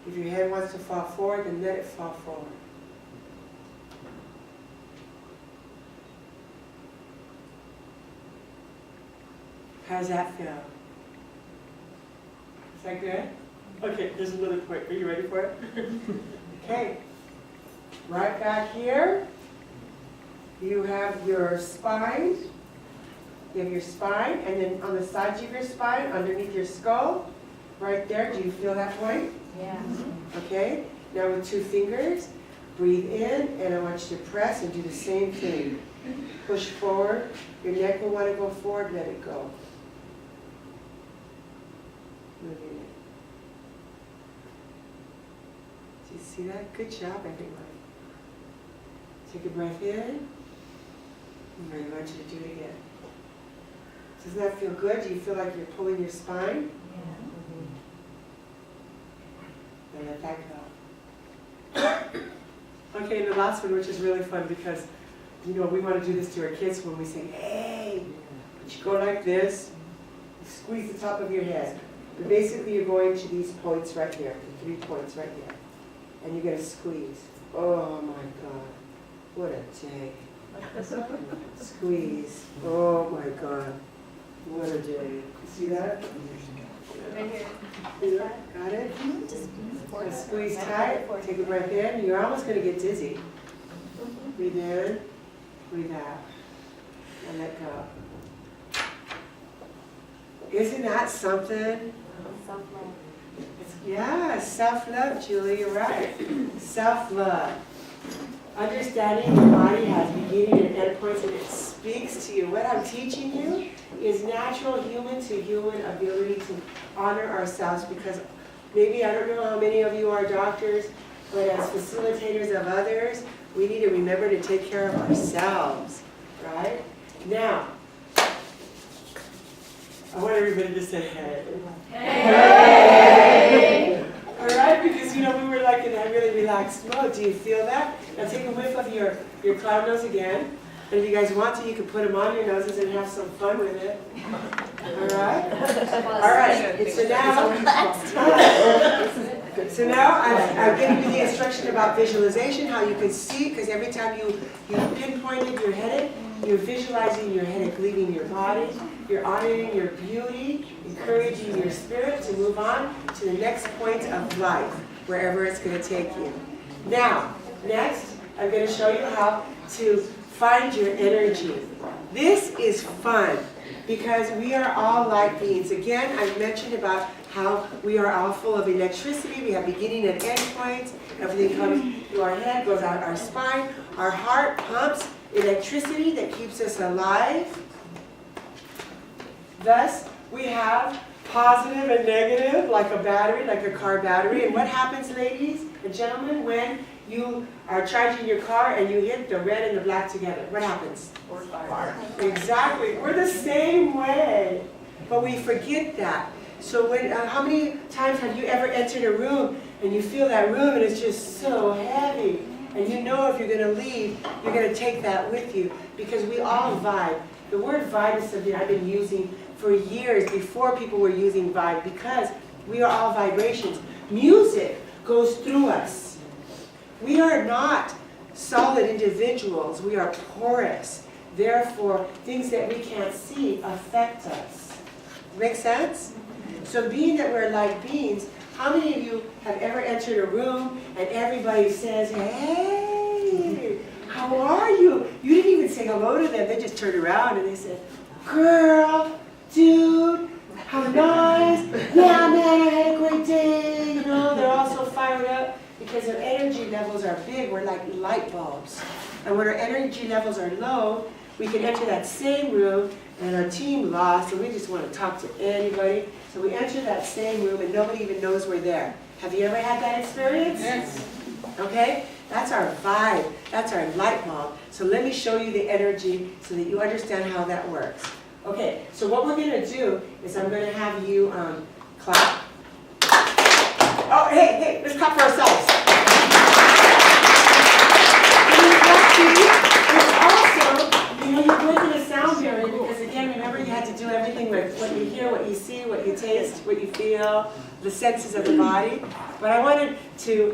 Speaker 4: If your head wants to fall forward, then let it fall forward. How does that feel? Is that good? Okay, there's another point. Are you ready for it? Okay. Right back here, you have your spine. You have your spine, and then on the sides of your spine, underneath your skull, right there, do you feel that point?
Speaker 3: Yeah.
Speaker 4: Okay, now with 2 fingers, breathe in, and I want you to press and do the same thing. Push forward, your neck will want to go forward, let it go. Move your neck. Do you see that? Good job, everybody. Take a breath in, and I want you to do it again. Doesn't that feel good? Do you feel like you're pulling your spine? And let that go. Okay, and the last one, which is really fun because, you know, we want to do this to our kids when we say, hey, you go like this, you squeeze the top of your head. But basically, you're going to these points right here, the 3 points right here. And you're going to squeeze. Oh my God, what a day.
Speaker 3: Like this one?
Speaker 4: Squeeze. Oh my God, what a day. You see that?
Speaker 3: Right here.
Speaker 4: See that? Got it? Now squeeze tight, take a breath in. You're almost going to get dizzy. Breathe in, breathe out, and let go. Isn't that something?
Speaker 3: Self-love.
Speaker 4: Yeah, self-love, Julie, you're right. Self-love. Understanding your body has beginning and end points, and it speaks to you. What I'm teaching you is natural human to human ability to honor ourselves, because maybe, I don't know how many of you are doctors, but as facilitators of others, we need to remember to take care of ourselves, right? Now, I want everybody to say hey. Hey! All right, because you know we were like in a really relaxed mode. Do you feel that? Now take a whiff of your cloud nose again. And if you guys want to, you can put them on your noses and have some fun with it. All right? All right. So now I've given you the instruction about visualization, how you can see, because every time you pinpointed your headache, you're visualizing your headache leaving your body. You're honoring your beauty, encouraging your spirit to move on to the next point of life, wherever it's going to take you. Now, next, I'm going to show you how to find your energy. This is fun because we are all light beings. Again, I mentioned about how we are all full of electricity. We have beginning and end points. Everything comes through our head, goes out our spine. Our heart pumps electricity that keeps us alive. Thus, we have positive and negative, like a battery, like a car battery. And what happens, ladies and gentlemen, when you are charging your car and you hit the red and the black together? What happens? Exactly. We're the same way. But we forget that. So when, how many times have you ever entered a room and you feel that room and it's just so heavy? And you know if you're going to leave, you're going to take that with you. Because we all vibe. The word vibe is something I've been using for years before people were using vibe. Because we are all vibrations. Music goes through us. We are not solid individuals. We are porous. Therefore, things that we can't see affect us. Make sense? So being that we're like beings, how many of you have ever entered a room and everybody says, hey, how are you? You didn't even say hello to them. They just turned around and they said, girl, dude, how nice. Yeah, man, I had a great day. You know, they're all so fired up because their energy levels are big. We're like light bulbs. And when our energy levels are low, we can enter that same room and our team lost and we just want to talk to anybody. So we enter that same room and nobody even knows we're there. Have you ever had that experience? Yes. Okay? That's our vibe. That's our light bulb. So let me show you the energy so that you understand how that works. Okay, so what we're going to do is I'm going to have you clap. Oh, hey, let's clap for ourselves. You're going to the sound barrier because, again, remember you had to do everything with what you hear, what you see, what you taste, what you feel, the senses of the body. But I wanted to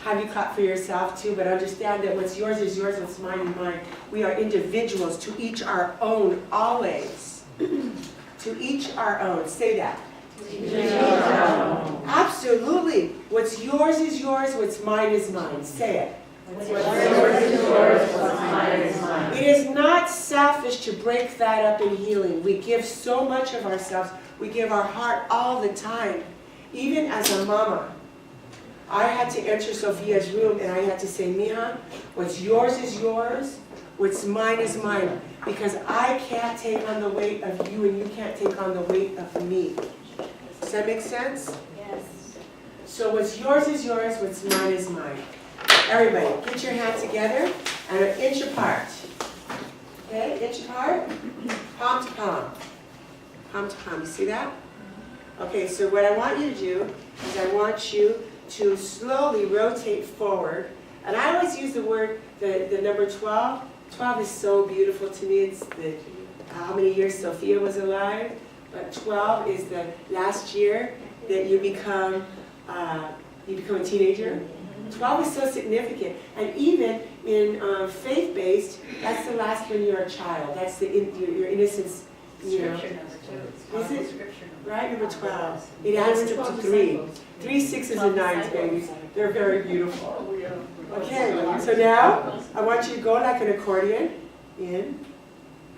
Speaker 4: have you clap for yourself, too, but understand that what's yours is yours, what's mine is mine. We are individuals, to each our own, always. To each our own. Say that. Absolutely. What's yours is yours, what's mine is mine. Say it.
Speaker 1: What's yours is yours, what's mine is mine.
Speaker 4: It is not selfish to break that up in healing. We give so much of ourselves. We give our heart all the time. Even as a mama, I had to enter Sophia's room and I had to say, Mija, what's yours is yours, what's mine is mine. Because I can't take on the weight of you and you can't take on the weight of me. Does that make sense?
Speaker 3: Yes.
Speaker 4: So what's yours is yours, what's mine is mine. Everybody, get your hands together and an inch apart. Okay, inch apart, palm to palm. Palm to palm, you see that? Okay, so what I want you to do is I want you to slowly rotate forward. And I always use the word, the number 12. 12 is so beautiful to me. It's how many years Sophia was alive. But 12 is the last year that you become a teenager. 12 is so significant. And even in faith-based, that's the last when you're a child. That's your innocence. You know.
Speaker 3: Scripture number 2.
Speaker 4: Is it?
Speaker 3: Scripture number
Speaker 4: Right, number 12. It adds up to 3. 3 6s and 9s, babies. They're very beautiful. Okay, so now I want you to go like an accordion. In,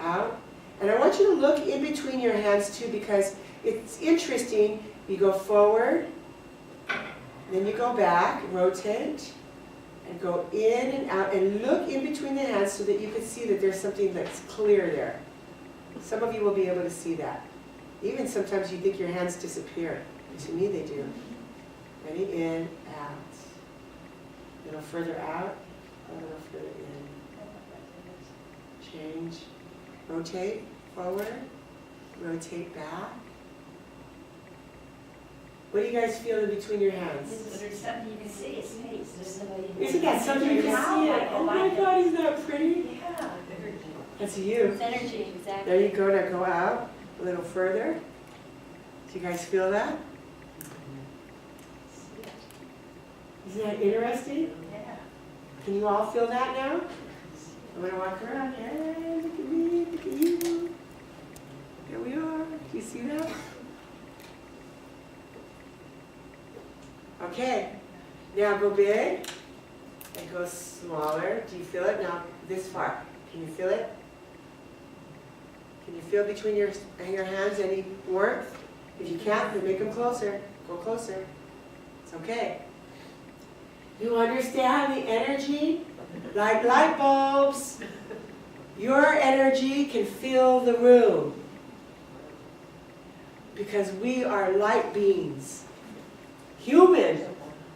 Speaker 4: out. And I want you to look in between your hands too because it's interesting. You go forward, then you go back, rotate, and go in and out, and look in between the hands so that you can see that there's something that's clear there. Some of you will be able to see that. Even sometimes you think your hands disappear. To me they do. Ready? In, out. A little further out, a little further in. Change. Rotate forward, rotate back. What do you guys feel in between your hands?
Speaker 3: There's something you can see, it's face.
Speaker 4: Isn't that something you can see it? Oh my God, isn't that pretty?
Speaker 3: Yeah.
Speaker 4: That's you.
Speaker 3: It's energy, exactly.
Speaker 4: There you go, now go out a little further. Do you guys feel that? Isn't that interesting?
Speaker 3: Yeah.
Speaker 4: Can you all feel that now? I'm going to walk around. Hey, look at me, look at you. There we are. Do you see that? Okay. Now go big and go smaller. Do you feel it? Now this far. Can you feel it? Can you feel between your hands any warmth? If you can't, then make them closer. Go closer. It's okay. You understand the energy? Like light bulbs. Your energy can fill the room. Because we are light beings. Human.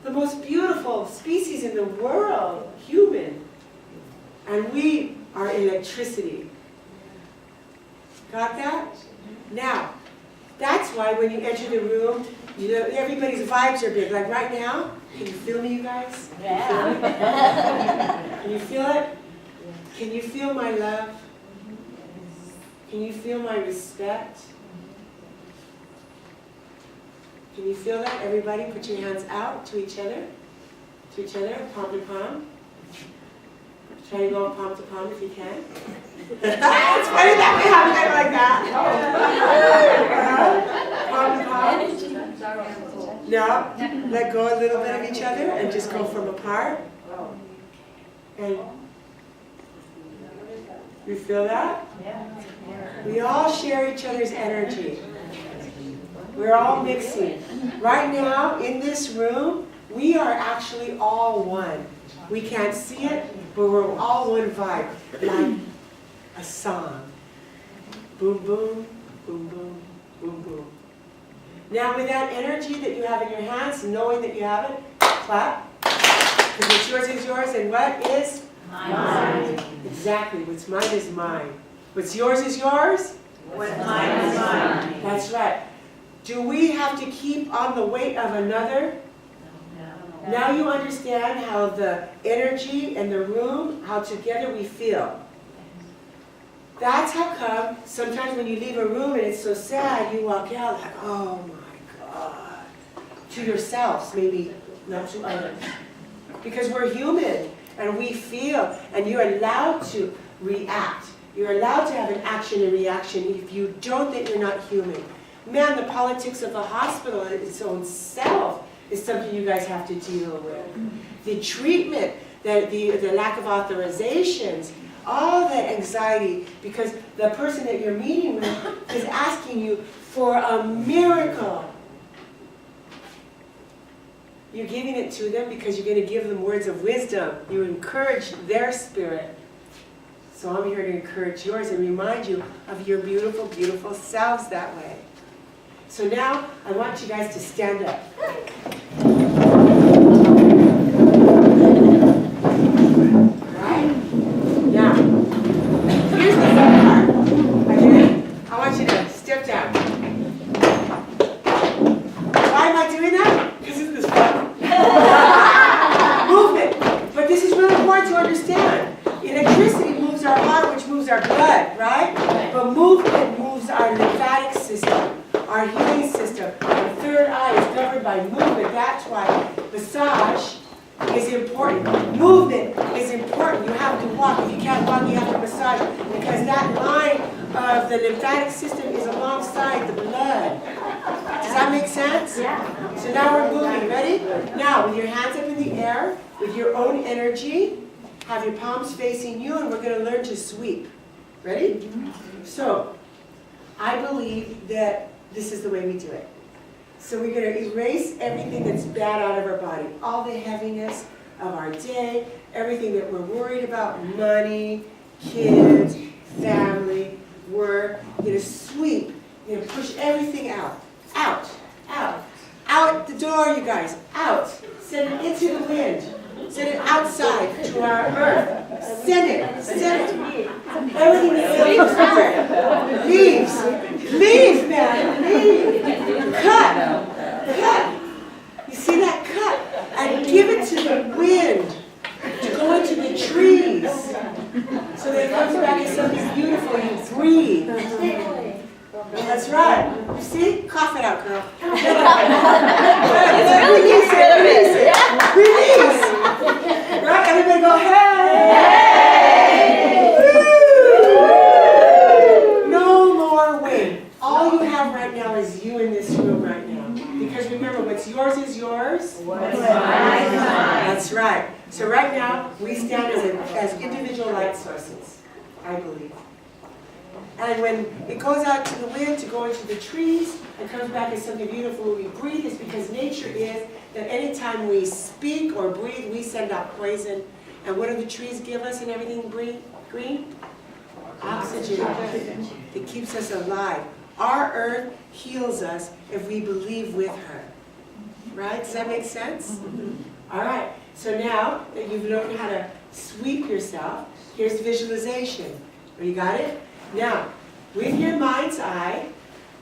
Speaker 4: The most beautiful species in the world. Human. And we are electricity. Got that? Now, that's why when you enter the room, you know, everybody's vibes are big. Like right now, can you feel me, you guys?
Speaker 1: Yeah.
Speaker 4: Can you feel it? Can you feel my love? Can you feel my respect? Can you feel that? Everybody put your hands out to each other, palm to palm. Try to go palm to palm if you can. It's funny that we have it like that. Palm to palm. No, let go a little bit of each other and just go from apart. And you feel that? We all share each other's energy. We're all mixing. Right now, in this room, we are actually all one. We can't see it, but we're all one vibe, like a song. Boom, boom, boom, boom, boom, boom. Now with that energy that you have in your hands, knowing that you have it, clap. Because what's yours is yours, and what is? Mine. Exactly, what's mine is mine. What's yours is yours?
Speaker 2: What's mine is mine.
Speaker 4: That's right. Do we have to keep on the weight of another? Now you understand how the energy and the room, how together we feel. That's how come sometimes when you leave a room and it's so sad, you walk out like, oh my God. To yourselves, maybe not to others. Because we're human and we feel, and you're allowed to react. You're allowed to have an action and reaction. If you don't, then you're not human. Man, the politics of the hospital in its own self is something you guys have to deal with. The treatment, the lack of authorizations, all that anxiety, because the person that you're meeting with is asking you for a miracle. You're giving it to them because you're going to give them words of wisdom. You encourage their spirit. So I'm here to encourage yours and remind you of your beautiful, beautiful selves that way. So now, I want you guys to stand up. Right? Now, here's the fun part. Again, I want you to step down. Why am I doing that? Because isn't this fun? Movement. But this is really important to understand. Electricity moves our heart, which moves our blood, right? But movement moves our lymphatic system. Our healing system, our third eye is governed by movement. That's why massage is important. Movement is important. You have to walk. If you can't walk, you have to massage. Because that line of the lymphatic system is alongside the blood. Does that make sense? Yeah. So now we're moving. Ready? Now, with your hands up in the air, with your own energy, have your palms facing you, and we're going to learn to sweep. Ready? So, I believe that this is the way we do it. So we're going to erase everything that's bad out of our body. All the heaviness of our day, everything that we're worried about, money, kids, family, work. You're going to sweep. You're going to push everything out. Out. Out. Out the door, you guys. Out. Send it into the wind. Send it outside to our earth. Send it. Send it. Everything that leaves. Leave, man. Leave. Cut. Cut. You see that? Cut. And give it to the wind to go into the trees. So that it comes back as something beautiful. You breathe. That's right. You see? Cough it out, girl. Release it. Release it. Release. Right? Everybody go, hey! Woo! No more weight. All you have right now is you in this room right now. Because remember, what's yours is yours. What's mine is mine. That's right. So right now, we stand as individual light sources, I believe. And when it goes out to the wind to go into the trees and comes back as something beautiful when we breathe, is because nature is that anytime we speak or breathe, we send out poison. And what do the trees give us and everything green? Oxygen. It keeps us alive. Our earth heals us if we believe with her. Right? Does that make sense? All right. So now that you've learned how to sweep yourself, here's visualization. You got it? Now, with your mind's eye,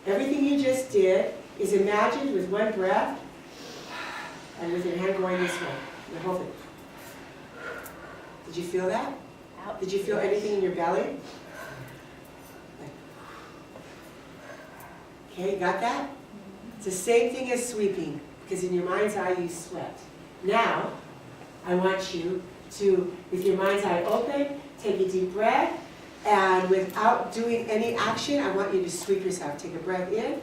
Speaker 4: everything you just did is imagined with one breath and with your hand going this way. Your whole thing. Did you feel that? Did you feel anything in your belly? Okay, you got that? It's the same thing as sweeping, because in your mind's eye you sweat. Now, I want you to, with your mind's eye open, take a deep breath, and without doing any action, I want you to sweep yourself. Take a breath in.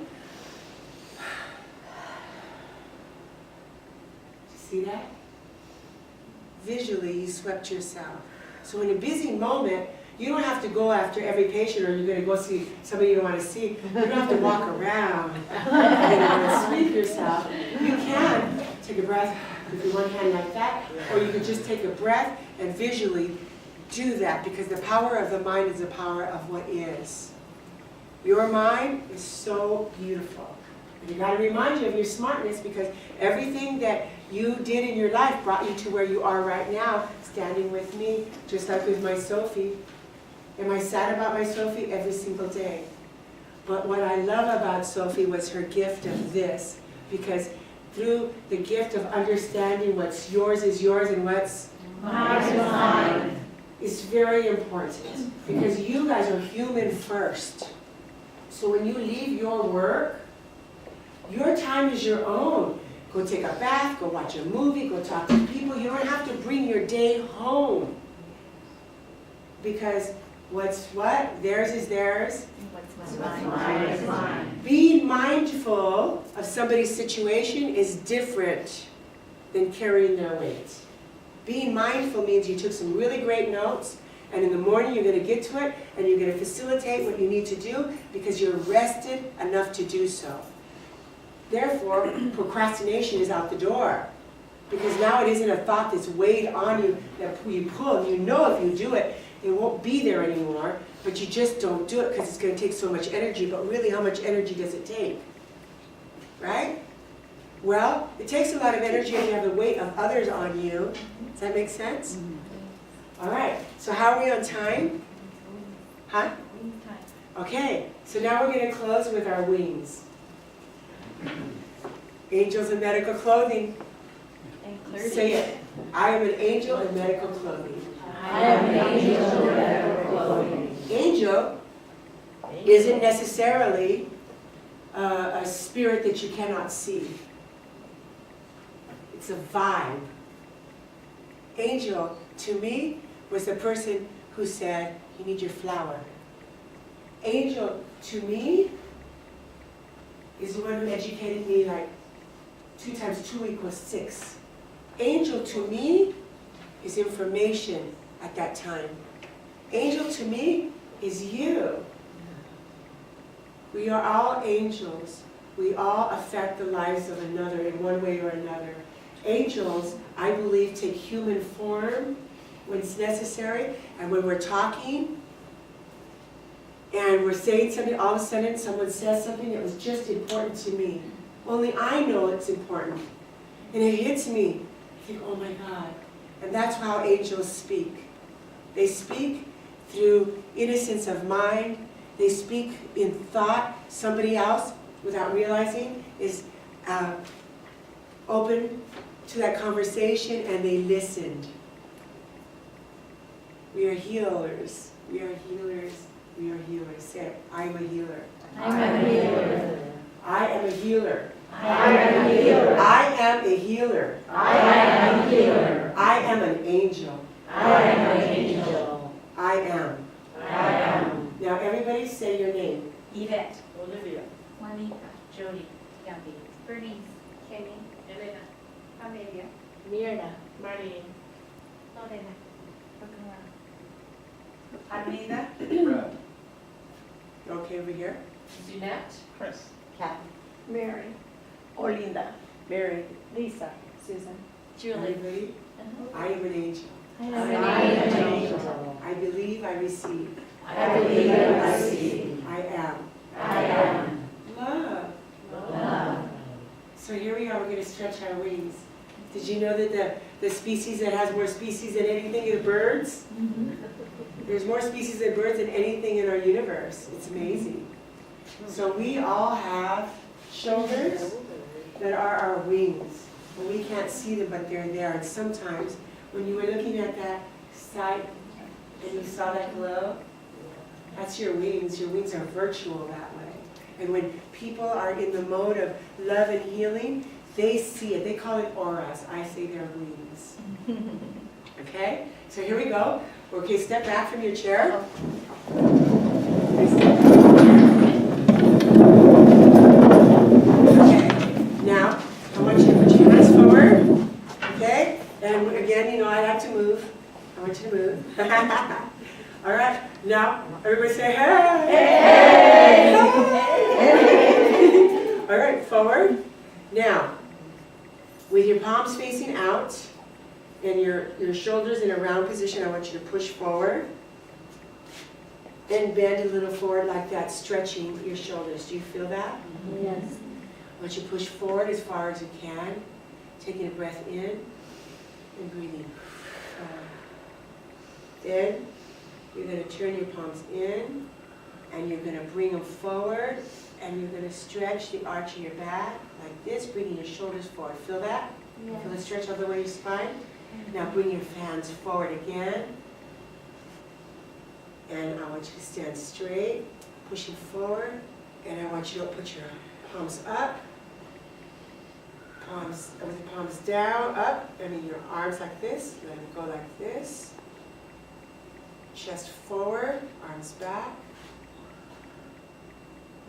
Speaker 4: See that? Visually, you swept yourself. So in a busy moment, you don't have to go after every patient or you're going to go see somebody you don't want to see. You don't have to walk around and sweep yourself. You can take a breath with your one hand like that, or you can just take a breath and visually do that, because the power of the mind is the power of what is. Your mind is so beautiful. And you got to remind you of your smartness, because everything that you did in your life brought you to where you are right now, standing with me, just like with my Sophie. Am I sad about my Sophie? Every single day. But what I love about Sophie was her gift of this, because through the gift of understanding what's yours is yours and what's mine is mine, is very important, because you guys are human first. So when you leave your work, your time is your own. Go take a bath, go watch a movie, go talk to people. You don't have to bring your day home. Because what's what? Theirs is theirs.
Speaker 3: What's mine is mine.
Speaker 4: Being mindful of somebody's situation is different than carrying their weight. Being mindful means you took some really great notes, and in the morning you're going to get to it, and you're going to facilitate what you need to do because you're rested enough to do so. Therefore, procrastination is out the door, because now it isn't a thought that's weighed on you that you pull. You know if you do it, it won't be there anymore, but you just don't do it because it's going to take so much energy. But really, how much energy does it take? Right? Well, it takes a lot of energy if you have the weight of others on you. Does that make sense? All right. So how are we on time? Huh? Okay. So now we're going to close with our wings. Angels in medical clothing. Say it. I am an angel in medical clothing.
Speaker 1: I am an angel in medical clothing.
Speaker 4: Angel isn't necessarily a spirit that you cannot see. It's a vibe. Angel, to me, was the person who said, you need your flower. Angel, to me, is the one who educated me like 2 times 2 equals 6. Angel, to me, is information at that time. Angel, to me, is you. We are all angels. We all affect the lives of another in one way or another. Angels, I believe, take human form when it's necessary, and when we're talking and we're saying something, all of a sudden someone says something that was just important to me. Only I know it's important. And it hits me. I think, oh my God. And that's how angels speak. They speak through innocence of mind. They speak in thought. Somebody else, without realizing, is open to that conversation, and they listened. We are healers. We are healers. We are healers. Say it. I am a healer.
Speaker 1: I am a healer.
Speaker 4: I am a healer.
Speaker 1: I am a healer.
Speaker 4: I am a healer.
Speaker 1: I am a healer.
Speaker 4: I am an angel.
Speaker 1: I am an angel.
Speaker 4: I am.
Speaker 1: I am.
Speaker 4: Now everybody say your name.
Speaker 3: Yvette.
Speaker 2: Olivia.
Speaker 3: Juanita. Jody. Gabby. Bernice. Kenny. Elena. Amelia.
Speaker 2: Mirna. Marlene.
Speaker 3: Lorena.
Speaker 2: Armida.
Speaker 6: Brad.
Speaker 4: Okay, over here.
Speaker 2: Jeanette.
Speaker 5: Chris.
Speaker 3: Mary.
Speaker 7: Orlinda.
Speaker 4: Mary.
Speaker 7: Lisa. Susan.
Speaker 3: Julie.
Speaker 4: Everybody? I am an angel.
Speaker 3: I
Speaker 2: I
Speaker 3: am
Speaker 2: am
Speaker 3: an
Speaker 2: an
Speaker 3: angel.
Speaker 4: I believe I receive.
Speaker 2: I believe I see.
Speaker 4: I am.
Speaker 2: I am
Speaker 4: Love.
Speaker 2: love.
Speaker 4: So here we are, we're gonna stretch our wings. Did you know that the species that has more species than anything is birds? There's more species of birds than anything in our universe. It's amazing. So we all have shoulders that are our wings. And we can't see them, but they're there. And sometimes when you were looking at that side and you saw that glow, that's your wings. Your wings are virtual that way. And when people are in the mode of love and healing, they see it. They call it auras. I say they're wings. Okay? So here we go. Okay, step back from your chair. Okay, now I want you to put your hands forward. Okay? And again, you know, I have to move. I want you to move. All right, now everybody say hey. Hey. All right, forward. Now, with your palms facing out and your shoulders in a round position, I want you to push forward and bend a little forward like that, stretching your shoulders. Do you feel that?
Speaker 3: Yes.
Speaker 4: I want you to push forward as far as you can, taking a breath in and breathing. Then you're going to turn your palms in and you're going to bring them forward and you're going to stretch the arch of your back like this, bringing your shoulders forward. Feel that? Feel the stretch all the way your spine? Now bring your hands forward again. And I want you to stand straight, pushing forward. And I want you to put your palms up, palms with the palms down, up. I mean your arms like this. Let them go like this. Chest forward, arms back.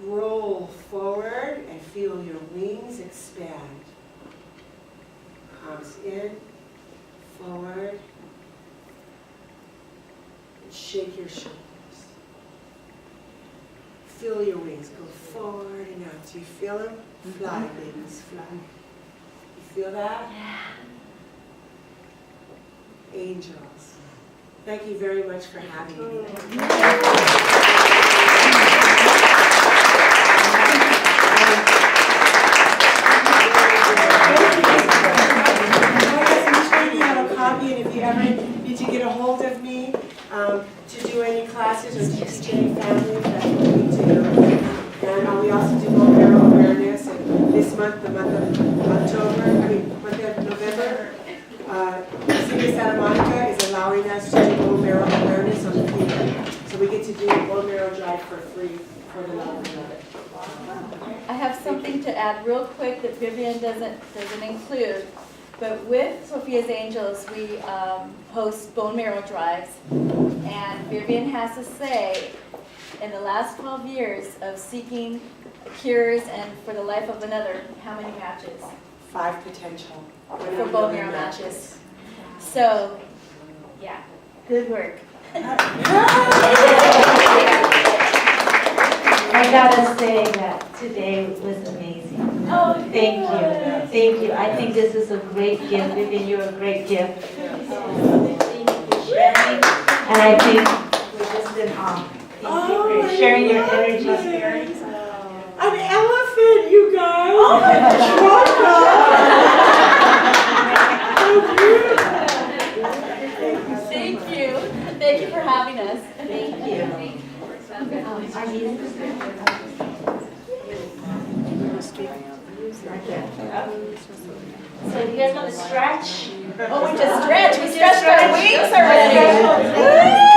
Speaker 4: Roll forward and feel your wings expand. Palms in, forward. And shake your shoulders. Feel your wings go forward and out. Do you feel them? Fly, babies, fly. You feel that? Angels. Thank you very much for having me. And if you ever need to get a hold of me to do any classes or to teach any families, that's what we do. And we also do bone marrow awareness. And this month, the month of month of November, City of Santa Monica is allowing us to do bone marrow awareness on the field. So we get to do a bone marrow drive for free for the love of it.
Speaker 3: I have something to add real quick that Vivian doesn't include. But with Sophia's Angels, we host bone marrow drives. And Vivian has to say, in the last 12 years of seeking cures and for the life of another, how many matches?
Speaker 4: 5 potential.
Speaker 3: For bone marrow matches. So, yeah, good work.
Speaker 1: I gotta say that today was amazing.
Speaker 3: Oh,
Speaker 1: Thank you, thank you. I think this is a great gift, Vivian, you're a great gift. Thank you for sharing, and I think we're just in awe. Thank you for sharing your energy.
Speaker 4: An elephant, you guys!
Speaker 3: Thank you. Thank you for having us.
Speaker 1: Thank you. Our meeting is so you guys want to stretch?
Speaker 3: Oh, we just stretched. We stretched our wings already.